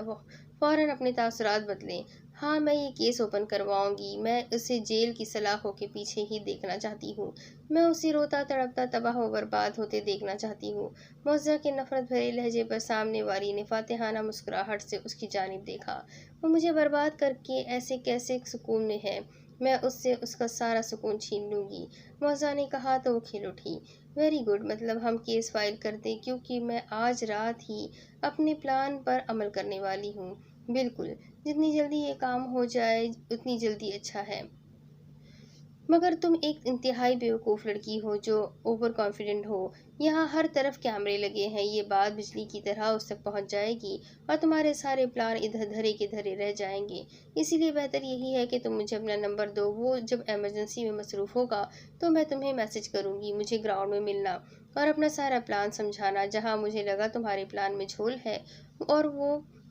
فوراً اپنے تاثرات بدلے۔ ہاں، میں یہ کیس اوپن کرواؤں گی۔ میں اسے جیل کی سلاخوں کے پیچھے ہی دیکھنا چاہتی ہوں۔ میں اسے روتا تڑپتا، تباہ و برباد ہوتے دیکھنا چاہتی ہوں۔ معزہ کے نفرت بھرے لہجے پر سامنے والی نے فاتحانہ مسکراہٹ سے اس کی جانب دیکھا۔ وہ مجھے برباد کر کے ایسے کیسے سکون میں ہے؟ میں اس سے اس کا سارا سکون چھین لوں گی۔ معزہ نے کہا تو وہ کھل اٹھی۔ ویری گڈ، مطلب ہم کیس فائل کر دیں، کیونکہ میں آج رات ہی اپنے پلان پر عمل کرنے والی ہوں۔ بالکل، جتنی جلدی یہ کام ہو جائے اتنی جلدی اچھا ہے۔ مگر تم ایک انتہائی بیوقوف لڑکی ہو جو اوور کانفیڈنٹ ہو۔ یہاں ہر طرف کیمرے لگے ہیں، یہ بات بجلی کی طرح اس تک پہنچ جائے گی اور تمہارے سارے پلان ادھر دھرے کے دھرے رہ جائیں گے۔ اسی لیے بہتر یہی ہے کہ تم مجھے اپنا نمبر دو۔ وہ جب ایمرجنسی میں مصروف ہوگا تو میں تمہیں میسج کروں گی۔ مجھے گراؤنڈ میں ملنا اور اپنا سارا پلان سمجھانا۔ جہاں مجھے لگا تمہارے پلان میں جھول ہے اور وہ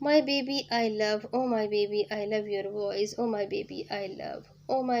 My baby I love, oh my baby I love your voice, oh my baby I love, oh my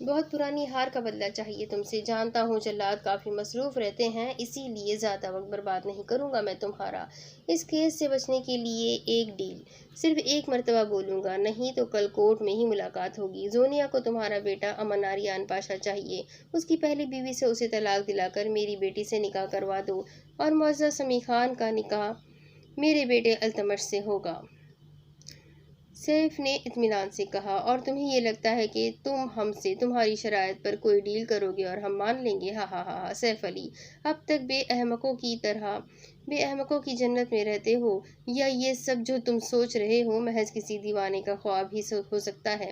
بہت پرانی ہار کا بدلہ چاہیے تم سے۔ جانتا ہوں جلاد کافی مصروف رہتے ہیں، اسی لیے زیادہ وقت برباد نہیں کروں گا میں تمہارا۔ اس کیس سے بچنے کے لیے ایک ڈیل، صرف ایک مرتبہ بولوں گا، نہیں تو کل کورٹ میں ہی ملاقات ہوگی۔ زونیا کو تمہارا بیٹا امن آریان پاشا چاہیے، اس کی پہلی بیوی سے اسے طلاق دلا کر میری بیٹی سے نکاح کروا دو، اور معزز سمیع خان کا نکاح میرے بیٹے التمش سے ہوگا۔ سیف نے اطمینان سے کہا، اور تمہیں یہ لگتا ہے کہ تم ہم سے تمہاری شرائط پر کوئی ڈیل کرو گے اور ہم مان لیں گے؟ ہاں ہاں ہاں۔ سیف علی، اب تک بے احمقوں کی جنت میں رہتے ہو، یا یہ سب جو تم سوچ رہے ہو محض کسی دیوانے کا خواب ہی ہو سکتا ہے؟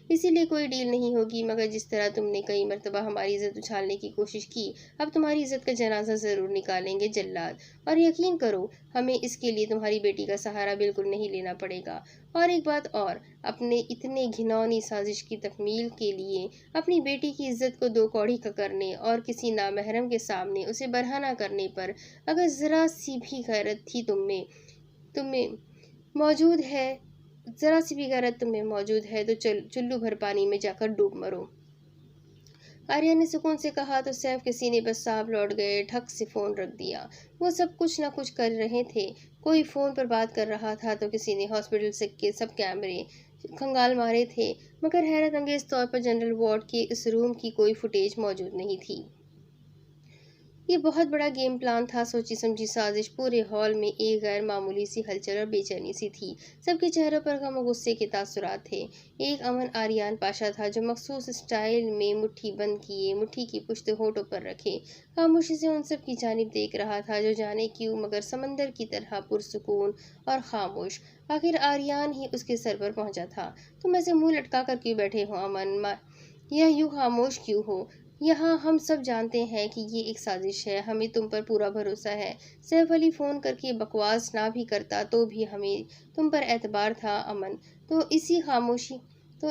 اسی لیے کوئی ڈیل نہیں ہوگی، مگر جس طرح تم نے کئی مرتبہ ہماری عزت اچھالنے کی کوشش کی، اب تمہاری عزت کا جنازہ ضرور نکالیں گے جلاد، اور یقین کرو ہمیں اس کے لیے تمہاری بیٹی کا سہارا بالکل نہیں لینا پڑے گا۔ اور ایک بات اور، اپنے اتنے گھناؤنی سازش کی تکمیل کے لیے اپنی بیٹی کی عزت کو دو کوڑی کا کرنے اور کسی نامحرم کے سامنے اسے برہنہ کرنے پر اگر ذرا سی بھی غیرت تم میں موجود ہے تو چلو بھر پانی میں جا کر ڈوب مرو۔ آریہ نے سکون سے کہا تو سیف کے سینے پر سانپ لوٹ گئے۔ ٹھک سے فون رکھ دیا۔ وہ سب کچھ نہ کچھ کر رہے تھے، کوئی فون پر بات کر رہا تھا تو کسی نے ہاسپٹل کے سب کیمرے کھنگال مارے تھے، مگر حیرت انگیز طور پر جنرل وارڈ کے اس روم کی کوئی فوٹیج موجود نہیں تھی۔ یہ بہت بڑا گیم پلان تھا، سوچی سمجھی سازش۔ پورے ہال میں ایک غیر معمولی سی ہلچل اور بے چینی سی تھی، سب کے چہروں پر غم و غصے کے تاثرات تھے۔ ایک امن آریان پاشا تھا جو مخصوص اسٹائل میں مٹھی بند کیے، مٹھی کی پشت ہونٹوں پر رکھے، خاموشی سے ان سب کی جانب دیکھ رہا تھا جو جانے کیوں مگر سمندر کی طرح پرسکون اور خاموش۔ آخر آریان ہی اس کے سر پر پہنچا تھا۔ تم ایسے منہ لٹکا کر کیوں بیٹھے ہو امن، یا یوں خاموش کیوں ہو؟ یہاں ہم سب جانتے ہیں کہ یہ ایک سازش ہے، ہمیں تم پر پورا بھروسہ ہے۔ سیف علی فون کر کے بکواس نہ بھی کرتا تو بھی ہمیں تم پر اعتبار تھا امن، تو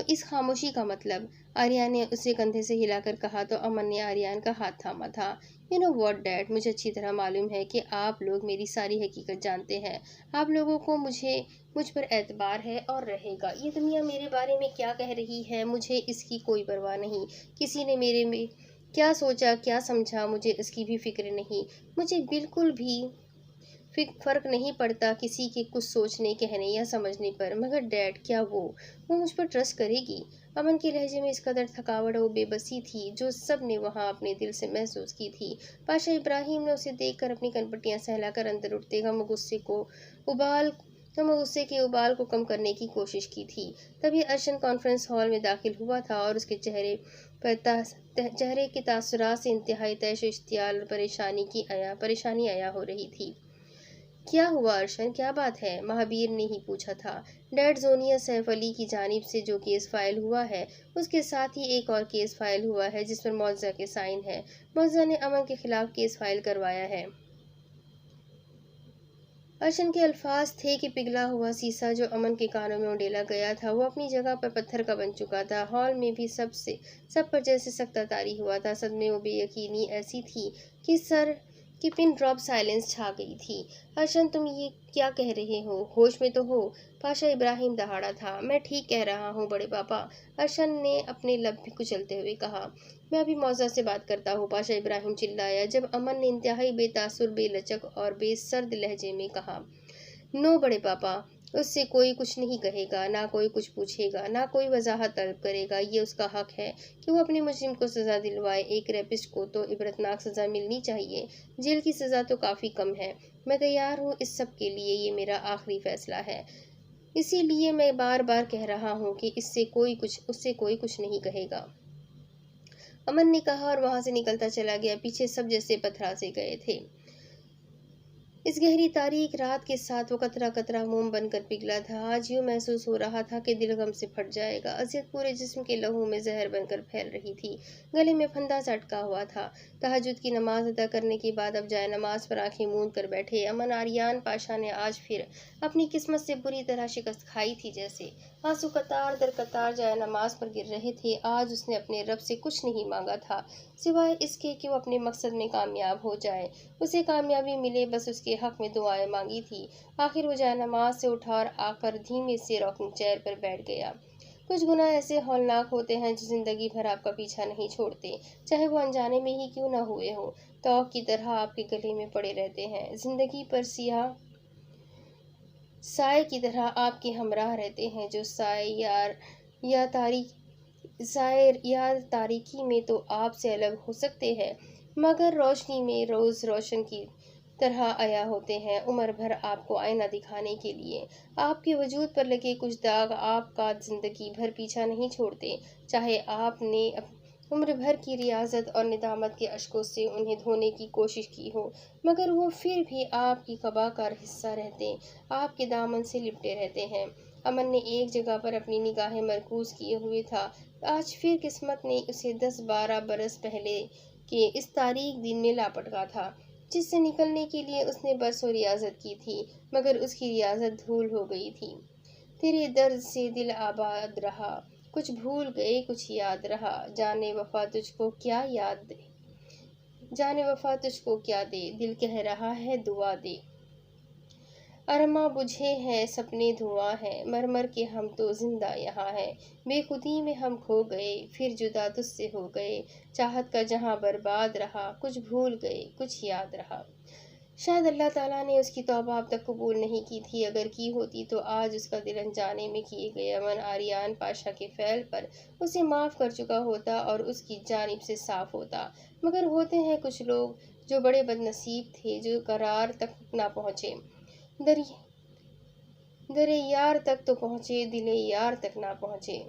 اس خاموشی کا مطلب؟ آریان نے اسے کندھے سے ہلا کر کہا تو امن نے آریان کا ہاتھ تھاما تھا۔ یو نو واٹ ڈیڈ، مجھے اچھی طرح معلوم ہے کہ آپ لوگ میری ساری حقیقت جانتے ہیں، آپ لوگوں کو مجھ پر اعتبار ہے اور رہے گا۔ یہ دنیا میرے بارے میں کیا کہہ رہی ہے مجھے اس کی کوئی پرواہ نہیں، کسی نے میرے میں کیا سوچا کیا سمجھا مجھے اس کی بھی فکر نہیں، مجھے بالکل بھی فرق نہیں پڑتا کسی کے کچھ سوچنے، کہنے یا سمجھنے پر، مگر ڈیڈ کیا وہ مجھ پر ٹرسٹ کرے گی؟ امن کے لہجے میں اس قدر تھکاوٹ و بے بسی تھی جو سب نے وہاں اپنے دل سے محسوس کی تھی۔ پاشا ابراہیم نے اسے دیکھ کر اپنی کنپٹیاں سہلا کر اندر اٹھتے غم و غصے کے ابال کو کم کرنے کی کوشش کی تھی۔ تبھی ارشن کانفرنس ہال میں داخل ہوا تھا اور اس کے چہرے کے تاثرات سے انتہائی طیش و اشتعال اور پریشانی عیاں ہو رہی تھی۔ کیا ہوا ارشن، کیا بات ہے؟ مہابیر نے ہی پوچھا تھا۔ ڈیڈ، زونیا سیف علی کی جانب سے جو کیس فائل ہوا ہے اس کے ساتھ ہی ایک اور کیس فائل ہوا ہے جس پر معزہ کے سائن ہیں۔ معزہ نے امن کے خلاف کیس فائل کروایا ہے۔ ارشن کے الفاظ تھے کہ پگھلا ہوا سیسا جو امن کے کانوں میں اونڈیلا گیا تھا وہ اپنی جگہ پر پتھر کا بن چکا تھا۔ ہال میں بھی سب پر جیسے سکتہ طاری ہوا تھا، صدمے و بے یقینی ایسی تھی کہ پن ڈراپ سائلنس چھا گئی تھی۔ ارشن، تم یہ کیا کہہ رہے ہو؟ ہوش میں تو ہو؟ پاشا ابراہیم دہاڑا تھا۔ میں ٹھیک کہہ رہا ہوں بڑے پاپا، ارشن نے اپنے لب کچلتے ہوئے کہا۔ میں ابھی معزہ سے بات کرتا ہوں، پاشا ابراہیم چلایا جب امن نے انتہائی بے تاثر، بے لچک اور بے سرد لہجے میں کہا۔ نو بڑے پاپا، اس سے کوئی کچھ نہیں کہے گا، نہ کوئی کچھ پوچھے گا، نہ کوئی وضاحت طلب کرے گا۔ یہ اس کا حق ہے کہ وہ اپنے مجرم کو سزا دلوائے۔ ایک ریپسٹ کو تو عبرتناک سزا ملنی چاہیے، جیل کی سزا تو کافی کم ہے۔ میں تیار ہوں اس سب کے لیے، یہ میرا آخری فیصلہ ہے، اسی لیے میں بار بار کہہ رہا ہوں کہ اس سے کوئی کچھ نہیں کہے گا، امن نے کہا اور وہاں سے نکلتا چلا گیا۔ پیچھے سب جیسے پتھرا سے گئے تھے۔ اس گہری تاریک رات کے ساتھ وہ قطرہ قطرہ موم بن کر پگھلا تھا۔ آج یوں محسوس ہو رہا تھا کہ دل غم سے پھٹ جائے گا۔ اذیت پورے جسم کے لہو میں زہر بن کر پھیل رہی تھی، گلے میں پھندا سا اٹکا ہوا تھا۔ تہجد کی نماز ادا کرنے کے بعد اب جائے نماز پر آنکھیں موند کر بیٹھے امن آریان پاشا نے آج پھر اپنی قسمت سے بری طرح شکست کھائی تھی۔ جیسے آنسو قطار در قطار جائے نماز پر گر رہے تھے۔ آج اس نے اپنے رب سے کچھ نہیں مانگا تھا سوائے اس کے کہ وہ اپنے مقصد میں کامیاب ہو جائے، اسے کامیابی ملے، بس اس کے حق میں دعائیں مانگی تھی۔ آخر وہ جائے نماز سے اٹھا اور آ کر دھیمے سے راکنگ چیئر پر بیٹھ گیا۔ کچھ گناہ ایسے ہولناک ہوتے ہیں جو زندگی بھر آپ کا پیچھا نہیں چھوڑتے، چاہے وہ انجانے میں ہی کیوں نہ ہوئے ہوں، توق کی طرح آپ کے گلے میں پڑے رہتے ہیں، زندگی پر سیاہ سائے کی طرح آپ کے ہمراہ رہتے ہیں، جو سائے یا تاریکی میں تو آپ سے الگ ہو سکتے ہیں، مگر روشنی میں روز روشن کی طرح عیاں ہوتے ہیں، عمر بھر آپ کو آئینہ دکھانے کے لیے۔ آپ کے وجود پر لگے کچھ داغ آپ کا زندگی بھر پیچھا نہیں چھوڑتے، چاہے آپ نے عمر بھر کی ریاضت اور ندامت کے اشکوں سے انہیں دھونے کی کوشش کی ہو، مگر وہ پھر بھی آپ کی قبا کا حصہ رہتے، آپ کے دامن سے لپٹے رہتے ہیں۔ امن نے ایک جگہ پر اپنی نگاہیں مرکوز کیے ہوئے تھا، آج پھر قسمت نے اسے 10-12 برس پہلے کے اس تاریک دن میں لاپٹکا تھا، جس سے نکلنے کے لیے اس نے برسوں ریاضت کی تھی، مگر اس کی ریاضت دھول ہو گئی تھی۔ تیرے درد سے دل آباد رہا، کچھ بھول گئے کچھ یاد رہا، جانے وفا تجھ کو کیا دے، دل کہہ رہا ہے دعا دے۔ ارماں بجھے ہیں سپنے دھواں ہیں، مر مر کے ہم تو زندہ یہاں ہیں، بے خودی میں ہم کھو گئے پھر جدا تجھ سے ہو گئے، چاہت کا جہاں برباد رہا، کچھ بھول گئے کچھ یاد رہا۔ شاید اللہ تعالیٰ نے اس کی توبہ اب تک قبول نہیں کی تھی، اگر کی ہوتی تو آج اس کا دل انجانے میں کیے گئے امن آریان پاشا کے فعل پر اسے معاف کر چکا ہوتا اور اس کی جانب سے صاف ہوتا، مگر ہوتے ہیں کچھ لوگ جو بڑے بد نصیب تھے، جو قرار تک نہ پہنچے، در یار تک تو پہنچے، دل یار تک نہ پہنچے۔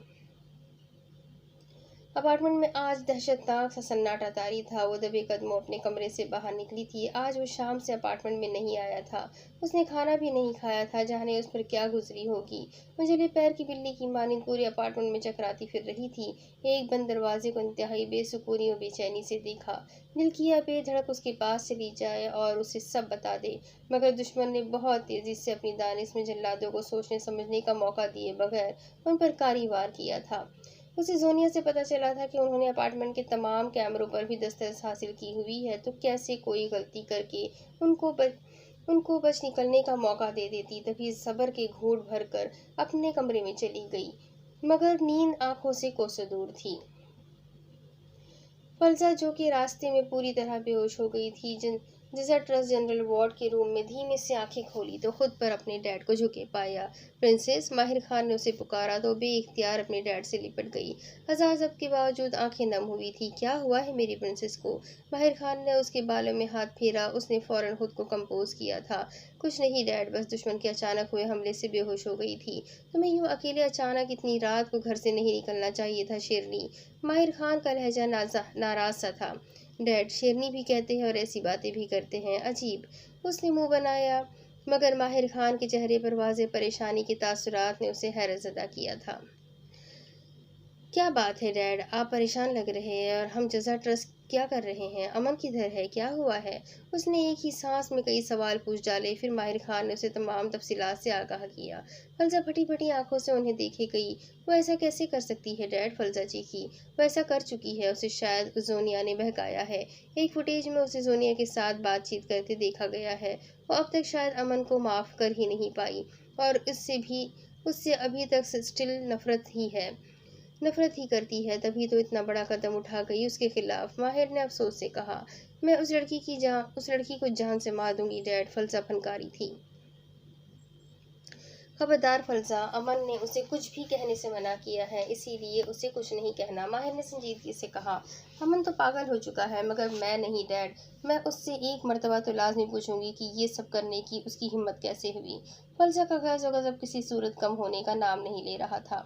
اپارٹمنٹ میں آج دہشت ناک سا سناٹا طاری تھا۔ وہ دبے قدموں اپنے کمرے سے باہر نکلی تھی۔ آج وہ شام سے اپارٹمنٹ میں نہیں آیا تھا، اس نے کھانا بھی نہیں کھایا تھا، جانے اس پر کیا گزری ہوگی۔ منجلے پیر کی بلی کی مانند پورے اپارٹمنٹ میں چکراتی پھر رہی تھی، ایک بند دروازے کو انتہائی بے سکونی اور بے چینی سے دیکھا، دل کیا بے دھڑک اس کے پاس چلی جائے اور اسے سب بتا دے، مگر دشمن نے بہت تیزی سے اپنی دانش میں جلادوں کو سوچنے سمجھنے کا موقع دیے بغیر ان پر کاری وار کیا تھا۔ اسے زونیا سے پتہ چلا تھا کہ انہوں نے اپارٹمنٹ کے تمام کیمروں پر بھی دسترس حاصل کی ہوئی ہے، تو کیسے کوئی غلطی کر کے ان کو بچ نکلنے کا موقع دے دیتی۔ تبھی صبر کے گھونٹ بھر کر اپنے کمرے میں چلی گئی، مگر نیند آنکھوں سے کوسوں دور تھی۔ فلزا جو کہ راستے میں پوری طرح بے ہوش ہو گئی تھی، جزا ٹرسٹ جنرل وارڈ کے روم میں دھیمے سے آنکھیں کھولی تو خود پر اپنے ڈیڈ کو جھکے پایا۔ پرنسس، ماہر خان نے اسے پکارا تو بے اختیار اپنے ڈیڈ سے لپٹ گئی، ہزار ضبط کے باوجود آنکھیں نم ہوئی تھی۔ کیا ہوا ہے میری پرنسس کو؟ ماہر خان نے اس کے بالوں میں ہاتھ پھیرا، اس نے فوراً خود کو کمپوز کیا تھا۔ کچھ نہیں ڈیڈ، بس دشمن کے اچانک ہوئے حملے سے بے ہوش ہو گئی تھی۔ تمہیں یوں اکیلے اچانک اتنی رات کو گھر سے نہیں نکلنا چاہیے تھا شیرنی۔ ماہر خان کا لہجہ ناراض سا تھا۔ ڈیڈ، شیرنی بھی کہتے ہیں اور ایسی باتیں بھی کرتے ہیں، عجیب۔ اس نے منہ بنایا، مگر ماہر خان کے چہرے پر واضح پریشانی کے تاثرات نے اسے حیرت زدہ کیا تھا۔ کیا بات ہے ڈیڈ، آپ پریشان لگ رہے ہیں، اور ہم جزا ٹرسٹ کیا کر رہے ہیں؟ امن کدھر ہے؟ کیا ہوا ہے؟ اس نے ایک ہی سانس میں کئی سوال پوچھ ڈالے، پھر ماہر خان نے اسے تمام تفصیلات سے آگاہ کیا۔ فلزا پھٹی پھٹی آنکھوں سے انہیں دیکھے گئی۔ وہ ایسا کیسے کر سکتی ہے ڈیڈ؟ فلزا چیخی۔ وہ ایسا کر چکی ہے، اسے شاید زونیا نے بہکایا ہے۔ ایک فوٹیج میں اسے زونیا کے ساتھ بات چیت کرتے دیکھا گیا ہے۔ وہ اب تک شاید امن کو معاف کر ہی نہیں پائی، اور اس سے ابھی تک اسٹل نفرت ہی کرتی ہے، تبھی تو اتنا بڑا قدم اٹھا گئی اس کے خلاف۔ ماہر نے افسوس سے کہا، میں اس لڑکی کو جان سے مار دوں گی ڈیڈ، فلزا پھنکاری تھی۔ خبردار فلزا، امن نے اسے کچھ بھی کہنے سے منع کیا ہے، اسی لیے اسے کچھ نہیں کہنا۔ ماہر نے سنجیدگی سے کہا، امن تو پاگل ہو چکا ہے، مگر میں نہیں ڈیڈ، میں اس سے ایک مرتبہ تو لازمی پوچھوں گی کہ یہ سب کرنے کی اس کی ہمت کیسے ہوئی۔ فلزا کا غیظ و غضب کسی صورت کم ہونے کا نام نہیں لے رہا تھا۔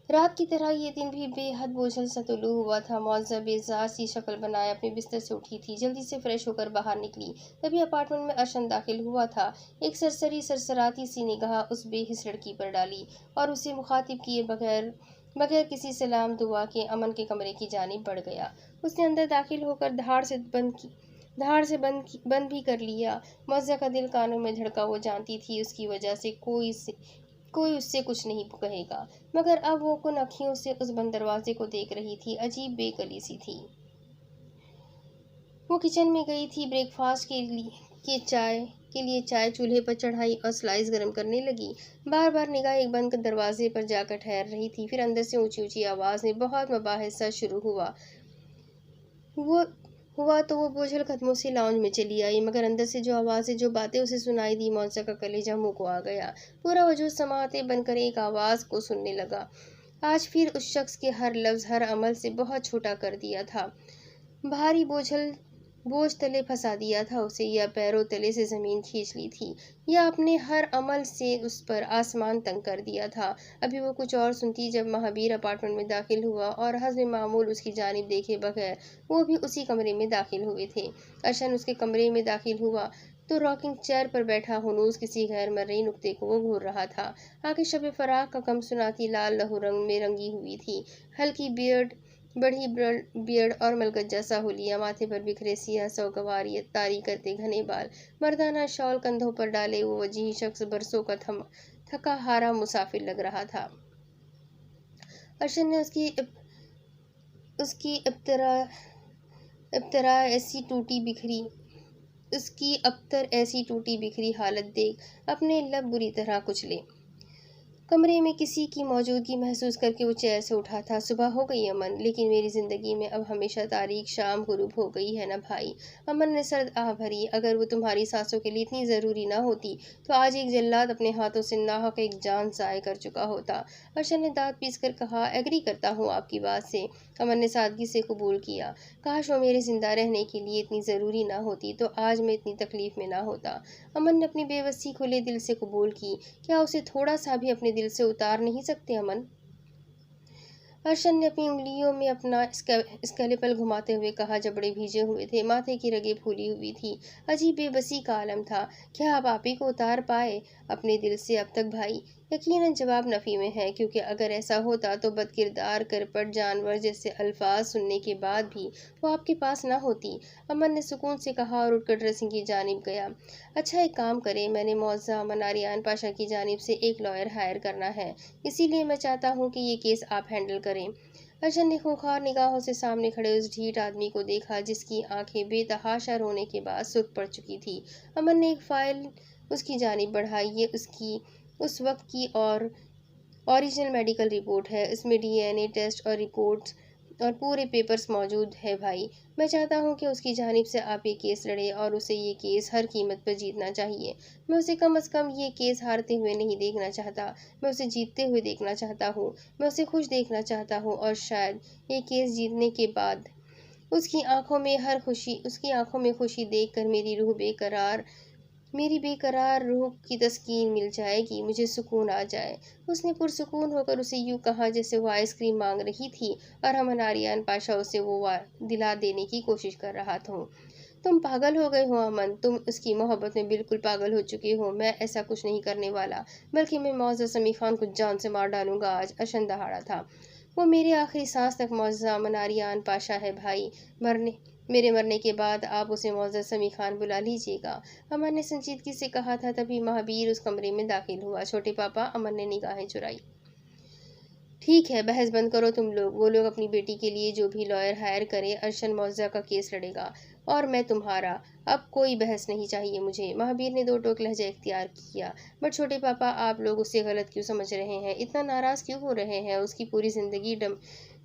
رات کی طرح یہ دن بھی بے حد بوجھل سا طلوع ہوا تھا۔ معزہ بیزار سی شکل بنائے اپنے بستر سے اٹھی تھی، جلدی سے فریش ہو کر باہر نکلی، تبھی اپارٹمنٹ میں ارشد داخل ہوا تھا۔ ایک سرسراتی سی نگاہ اس بے حس لڑکی پر ڈالی اور اسے مخاطب کیے بغیر کسی سلام دعا کے امن کے کمرے کی جانب بڑھ گیا۔ اس نے اندر داخل ہو کر دھاڑ سے بند بھی کر لیا۔ معزہ کا دل کانوں میں دھڑکا، وہ جانتی تھی اس کی وجہ سے کوئی اس سے کچھ نہیں کہے گا، مگر اب وہ کن آنکھوں سے اس بند دروازے کو دیکھ رہی تھی، عجیب بے کلی سی تھی۔ وہ کچن میں گئی تھی، بریک فاسٹ کے کے لیے چائے چولہے پر چڑھائی اور سلائس گرم کرنے لگی۔ بار بار نگاہ ایک بند دروازے پر جا کر ٹھہر رہی تھی، پھر اندر سے اونچی اونچی آواز میں بہت مباحثہ شروع ہوا تو وہ بوجھل قدموں سے لاؤنج میں چلی آئی، مگر اندر سے جو آوازیں، جو باتیں اسے سنائی دی، معجزہ کا کلیجہ منہ کو آ گیا۔ پورا وجود سماعتیں بن کر ایک آواز کو سننے لگا۔ آج پھر اس شخص کے ہر لفظ، ہر عمل سے بہت چھوٹا کر دیا تھا، بھاری بوجھ تلے پھنسا دیا تھا اسے، یا پیروں تلے سے زمین کھینچ لی تھی، یا اپنے ہر عمل سے اس پر آسمان تنگ کر دیا تھا۔ ابھی وہ کچھ اور سنتی جب مہابیر اپارٹمنٹ میں داخل ہوا اور حسب معمول اس کی جانب دیکھے بغیر وہ بھی اسی کمرے میں داخل ہوئے تھے۔ ارشد اس کے کمرے میں داخل ہوا تو راکنگ چیئر پر بیٹھا ہنوز کسی غیر مرئی نقطے کو وہ گھور رہا تھا۔ آنکھیں شب فراق کا کم سناتی لال لہو رنگ میں رنگی ہوئی تھی، ہلکی بڑھی بیئرڈ اور ملکت جیسا حلیہ، ماتھے پر بکھرے سیاہ سوگوار طاری کرتے گھنے بال، مردانہ شال کندھوں پر ڈالے وہ وجیح شخص برسوں کا تھکا ہارا مسافر لگ رہا تھا۔ ارشد نے اس کی ابتر ایسی ٹوٹی بکھری حالت دیکھ اپنے لب بری طرح کچلے۔ کمرے میں کسی کی موجودگی محسوس کر کے وہ چیئر سے اٹھا تھا۔ صبح ہو گئی امن، لیکن میری زندگی میں اب ہمیشہ تاریک شام غروب ہو گئی ہے نا بھائی؟ امن نے سرد آہ بھری۔ اگر وہ تمہاری سانسوں کے لیے اتنی ضروری نہ ہوتی تو آج ایک جلاد اپنے ہاتھوں سے ناحق ایک جان ضائع کر چکا ہوتا۔ ارشد نے دانت پیس کر کہا، ایگری کرتا ہوں آپ کی بات سے۔ امن نے سادگی سے قبول کیا۔ کاش وہ میرے زندہ رہنے کے لیے اتنی ضروری نہ ہوتی تو آج میں اتنی تکلیف میں نہ ہوتا۔ امن نے اپنی بے بسی کھلے دل سے قبول کی۔ کیا اسے تھوڑا سا بھی اپنے دل سے اتار نہیں سکتے امن؟ ارشد نے اپنی انگلیوں میں اپنا اسکیلپل گھماتے ہوئے کہا، جبڑے بھیجے ہوئے تھے، ماتھے کی رگیں پھولی ہوئی تھی، عجیب بے بسی کا عالم تھا۔ کیا آپ ہی کو اتار پائے اپنے دل سے اب تک بھائی؟ یقیناً جواب نفی میں ہے، کیونکہ اگر ایسا ہوتا تو بد کردار کرپٹ جانور جیسے الفاظ سننے کے بعد بھی وہ آپ کے پاس نہ ہوتی۔ امن نے سکون سے کہا اور اٹھ کر ڈریسنگ کی جانب گیا۔ اچھا ایک کام کریں، میں نے معزز امن آریان پاشا کی جانب سے ایک لائر ہائر کرنا ہے، اسی لیے میں چاہتا ہوں کہ یہ کیس آپ ہینڈل کریں۔ ارشد نے خونخوار نگاہوں سے سامنے کھڑے اس ڈھیٹ آدمی کو دیکھا جس کی آنکھیں بے تحاشا رونے کے بعد سرخ پڑ چکی تھی۔ امن نے ایک فائل اس کی جانب بڑھائی۔ یہ اس وقت کی اوریجنل میڈیکل رپورٹ ہے، اس میں ڈی این اے ٹیسٹ اور رپورٹس اور پورے پیپرز موجود ہے بھائی۔ میں چاہتا ہوں کہ اس کی جانب سے آپ یہ کیس لڑیں اور اسے یہ کیس ہر قیمت پر جیتنا چاہیے۔ میں اسے کم از کم یہ کیس ہارتے ہوئے نہیں دیکھنا چاہتا، میں اسے جیتتے ہوئے دیکھنا چاہتا ہوں، میں اسے خوش دیکھنا چاہتا ہوں، اور شاید یہ کیس جیتنے کے بعد اس کی آنکھوں میں خوشی دیکھ کر میری بے قرار روح کی تسکین مل جائے گی، مجھے سکون آ جائے۔ اس نے پرسکون ہو کر اسے یوں کہا جیسے وہ آئس کریم مانگ رہی تھی اور امن آریان پاشا اسے وہ دلا دینے کی کوشش کر رہا تھا۔ تم پاگل ہو گئے ہو امن، تم اس کی محبت میں بالکل پاگل ہو چکے ہو۔ میں ایسا کچھ نہیں کرنے والا، بلکہ میں معزز سمیع خان کو جان سے مار ڈالوں گا آج۔ ارشد دہاڑا تھا، وہ میرے آخری سانس تک معزز امن آریان پاشا ہے بھائی، میرے مرنے کے بعد آپ اسے معزز سمیع خان بلا لیجیے گا۔ امن نے سنجیدگی سے کہا تھا، تبھی مہابیر اس کمرے میں داخل ہوا۔ چھوٹے پاپا، امن نے نگاہیں چرائی۔ ٹھیک ہے، بحث بند کرو تم لوگ۔ وہ لوگ اپنی بیٹی کے لیے جو بھی لائر ہائر کریں، ارشد معجزہ کا کیس لڑے گا اور میں تمہارا۔ اب کوئی بحث نہیں چاہیے مجھے۔ مہابیر نے دو ٹوک لہجہ اختیار کیا۔ بٹ چھوٹے پاپا، آپ لوگ اسے غلط کیوں سمجھ رہے ہیں؟ اتنا ناراض کیوں ہو رہے ہیں؟ اس کی پوری زندگی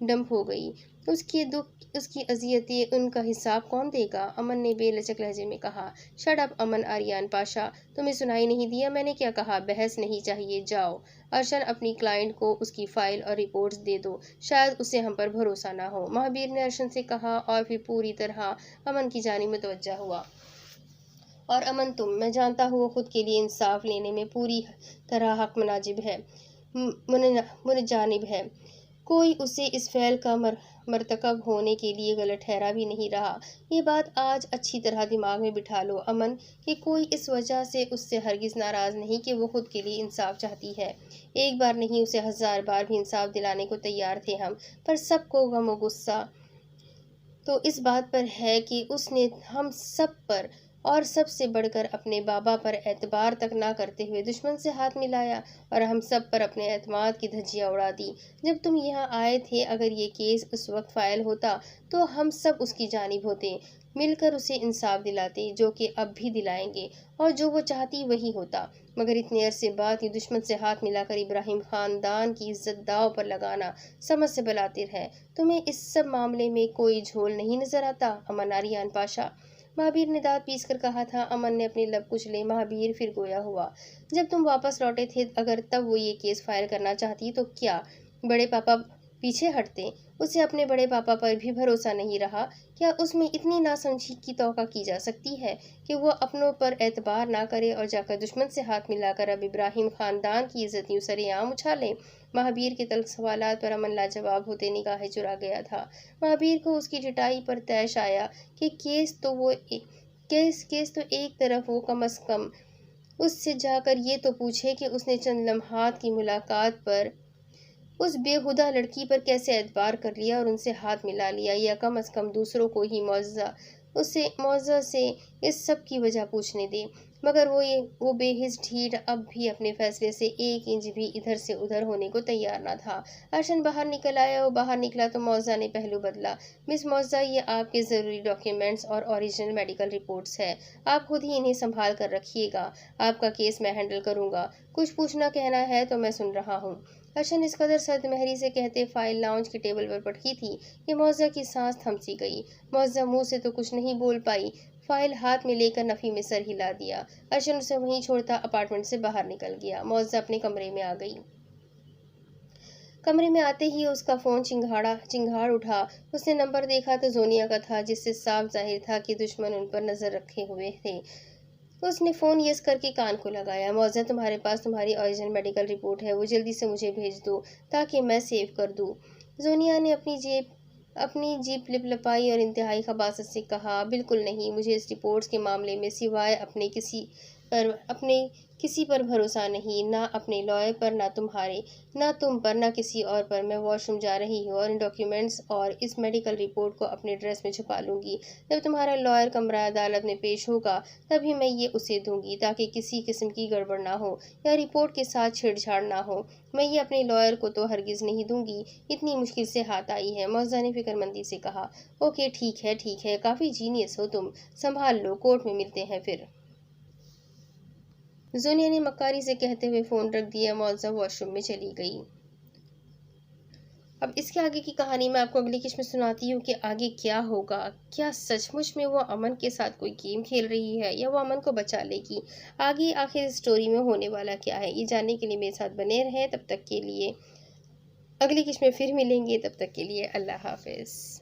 ڈمپ ہو گئی، اس کے دکھ، اس کی اذیتیں، ان کا حساب کون دے گا؟ امن نے بے لچک لہجے میں کہا۔ شٹ اپ امن آریان پاشا، تمہیں سنائی نہیں دیا میں نے کیا کہا؟ بحث نہیں چاہیے، جاؤ۔ ارشد، اپنی کلائنٹ کو اس کی فائل اور رپورٹس دے دو، شاید اسے ہم پر بھروسہ نہ ہو، مہابیر نے ارشد سے کہا، اور پھر پوری طرح امن کی جانب متوجہ ہوا۔ اور امن میں جانتا ہوں وہ خود کے لیے انصاف لینے میں پوری طرح حق منجانب ہے، کوئی اسے اس فعل کا مرتکب ہونے کے لیے غلط ٹھہرا بھی نہیں رہا۔ یہ بات آج اچھی طرح دماغ میں بٹھا لو امن، کہ کوئی اس وجہ سے اس سے ہرگز ناراض نہیں کہ وہ خود کے لیے انصاف چاہتی ہے۔ ایک بار نہیں، اسے 1000 بار بھی انصاف دلانے کو تیار تھے ہم، پر سب کو غم و غصہ تو اس بات پر ہے کہ اس نے ہم سب پر اور سب سے بڑھ کر اپنے بابا پر اعتبار تک نہ کرتے ہوئے دشمن سے ہاتھ ملایا اور ہم سب پر اپنے اعتماد کی دھجیاں اڑا دی۔ جب تم یہاں آئے تھے، اگر یہ کیس اس وقت فائل ہوتا تو ہم سب اس کی جانب ہوتے، مل کر اسے انصاف دلاتے، جو کہ اب بھی دلائیں گے، اور جو وہ چاہتی وہی ہوتا۔ مگر اتنے عرصے بعد یہ دشمن سے ہاتھ ملا کر ابراہیم خاندان کی عزت داؤ پر لگانا سمجھ سے بلاتر ہے۔ تمہیں اس سب معاملے میں کوئی جھول نہیں نظر آتا؟ امن آریان پاشا۔ مہابیر نے دانت پیس کر کہا تھا۔ امن نے اپنے لب کچلے۔ مہابیر پھر گویا ہوا۔ جب تم واپس لوٹے تھے اگر تب وہ یہ کیس فائل کرنا چاہتی تو کیا بڑے پاپا پیچھے ہٹتے؟ اسے اپنے بڑے پاپا پر بھی بھروسہ نہیں رہا۔ کیا اس میں اتنی ناسمجھی کی توقع کی جا سکتی ہے کہ وہ اپنوں پر اعتبار نہ کرے اور جا کر دشمن سے ہاتھ ملا کر اب ابراہیم خاندان کی عزت یوں سرے عام اچھالے؟ مہابیر کے تلخ سوالات پر امن لاجواب ہوتے نگاہیں چرا گیا تھا۔ مہابیر کو اس کی چٹائی پر طیش آیا کہ کیس تو ایک طرف وہ کم از کم اس سے جا کر یہ تو پوچھے کہ اس نے چند لمحات کی ملاقات پر اس بے ہدہ لڑکی پر کیسے اعتبار کر لیا اور ان سے ہاتھ ملا لیا، یا کم از کم دوسروں کو ہی معزہ سے اس سب کی وجہ پوچھنے دے۔ مگر وہ بے حس ڈھیٹ اب بھی اپنے فیصلے سے ایک انچ بھی ادھر سے ادھر ہونے کو تیار نہ تھا۔ ارشن باہر نکل آیا۔ وہ باہر نکلا تو معزہ نے پہلو بدلا۔ مس معزہ، یہ آپ کے ضروری ڈاکیومنٹس اور اوریجنل میڈیکل رپورٹس ہیں۔ آپ خود ہی انہیں سنبھال کر رکھیے گا۔ آپ کا کیس میں ہینڈل کروں گا۔ کچھ پوچھنا کہنا ہے تو میں سن رہا ہوں۔ ارشن اس قدر سرد مہری سے کہتے فائل لاؤنج کی ٹیبل پر پٹکی تھی کہ معزہ کی سانس تھم سی گئی۔ معزہ منہ سے تو کچھ نہیں بول پائی۔ فائل ہاتھ میں لے کر نفی میں سر ہلا دیا۔ ارشن اسے وہیں چھوڑتا اپارٹمنٹ سے باہر نکل گیا۔ معزہ اپنے کمرے میں آ گئی۔ کمرے میں آتے ہی اس کا فون چنگھاڑ اٹھا۔ اس نے نمبر دیکھا تو زونیا کا تھا، جس سے صاف ظاہر تھا کہ دشمن ان پر نظر رکھے ہوئے تھے۔ اس نے فون یس کر کے کان کو لگایا۔ معزہ، تمہارے پاس تمہاری اوریجنل میڈیکل رپورٹ ہے، وہ جلدی سے مجھے بھیج دو تاکہ میں سیو کر دوں۔ زونیا نے اپنی جیپ لپائی اور انتہائی خباثت سے کہا، بالکل نہیں، مجھے اس رپورٹس کے معاملے میں سوائے اپنے کسی پر بھروسہ نہیں، نہ اپنے لائر پر، نہ تم پر، نہ کسی اور پر۔ میں واش روم جا رہی ہوں اور ان ڈاکیومنٹس اور اس میڈیکل رپورٹ کو اپنے ڈریس میں چھپا لوں گی۔ جب تمہارا لائر کمرہ عدالت میں پیش ہوگا تبھی میں یہ اسے دوں گی تاکہ کسی قسم کی گڑبڑ نہ ہو یا رپورٹ کے ساتھ چھیڑ چھاڑ نہ ہو۔ میں یہ اپنے لائر کو تو ہرگز نہیں دوں گی، اتنی مشکل سے ہاتھ آئی ہے۔ معزہ نے فکر مندی سے کہا، اوکے، ٹھیک ہے، کافی جینیس ہو تم، سنبھال لو، کورٹ میں ملتے ہیں پھر۔ زونیا نے مکاری سے کہتے ہوئے فون رکھ دیا۔ معزہ واش روم میں چلی گئی۔ اب اس کے آگے کی کہانی میں آپ کو اگلی قسط میں سناتی ہوں کہ آگے کیا ہوگا۔ کیا سچ مچ میں وہ امن کے ساتھ کوئی گیم کھیل رہی ہے یا وہ امن کو بچا لے گی؟ آگے آخر اس سٹوری میں ہونے والا کیا ہے، یہ جاننے کے لیے میرے ساتھ بنے رہیں۔ تب تک کے لیے اگلی قسط میں پھر ملیں گے، تب تک کے لیے اللہ حافظ۔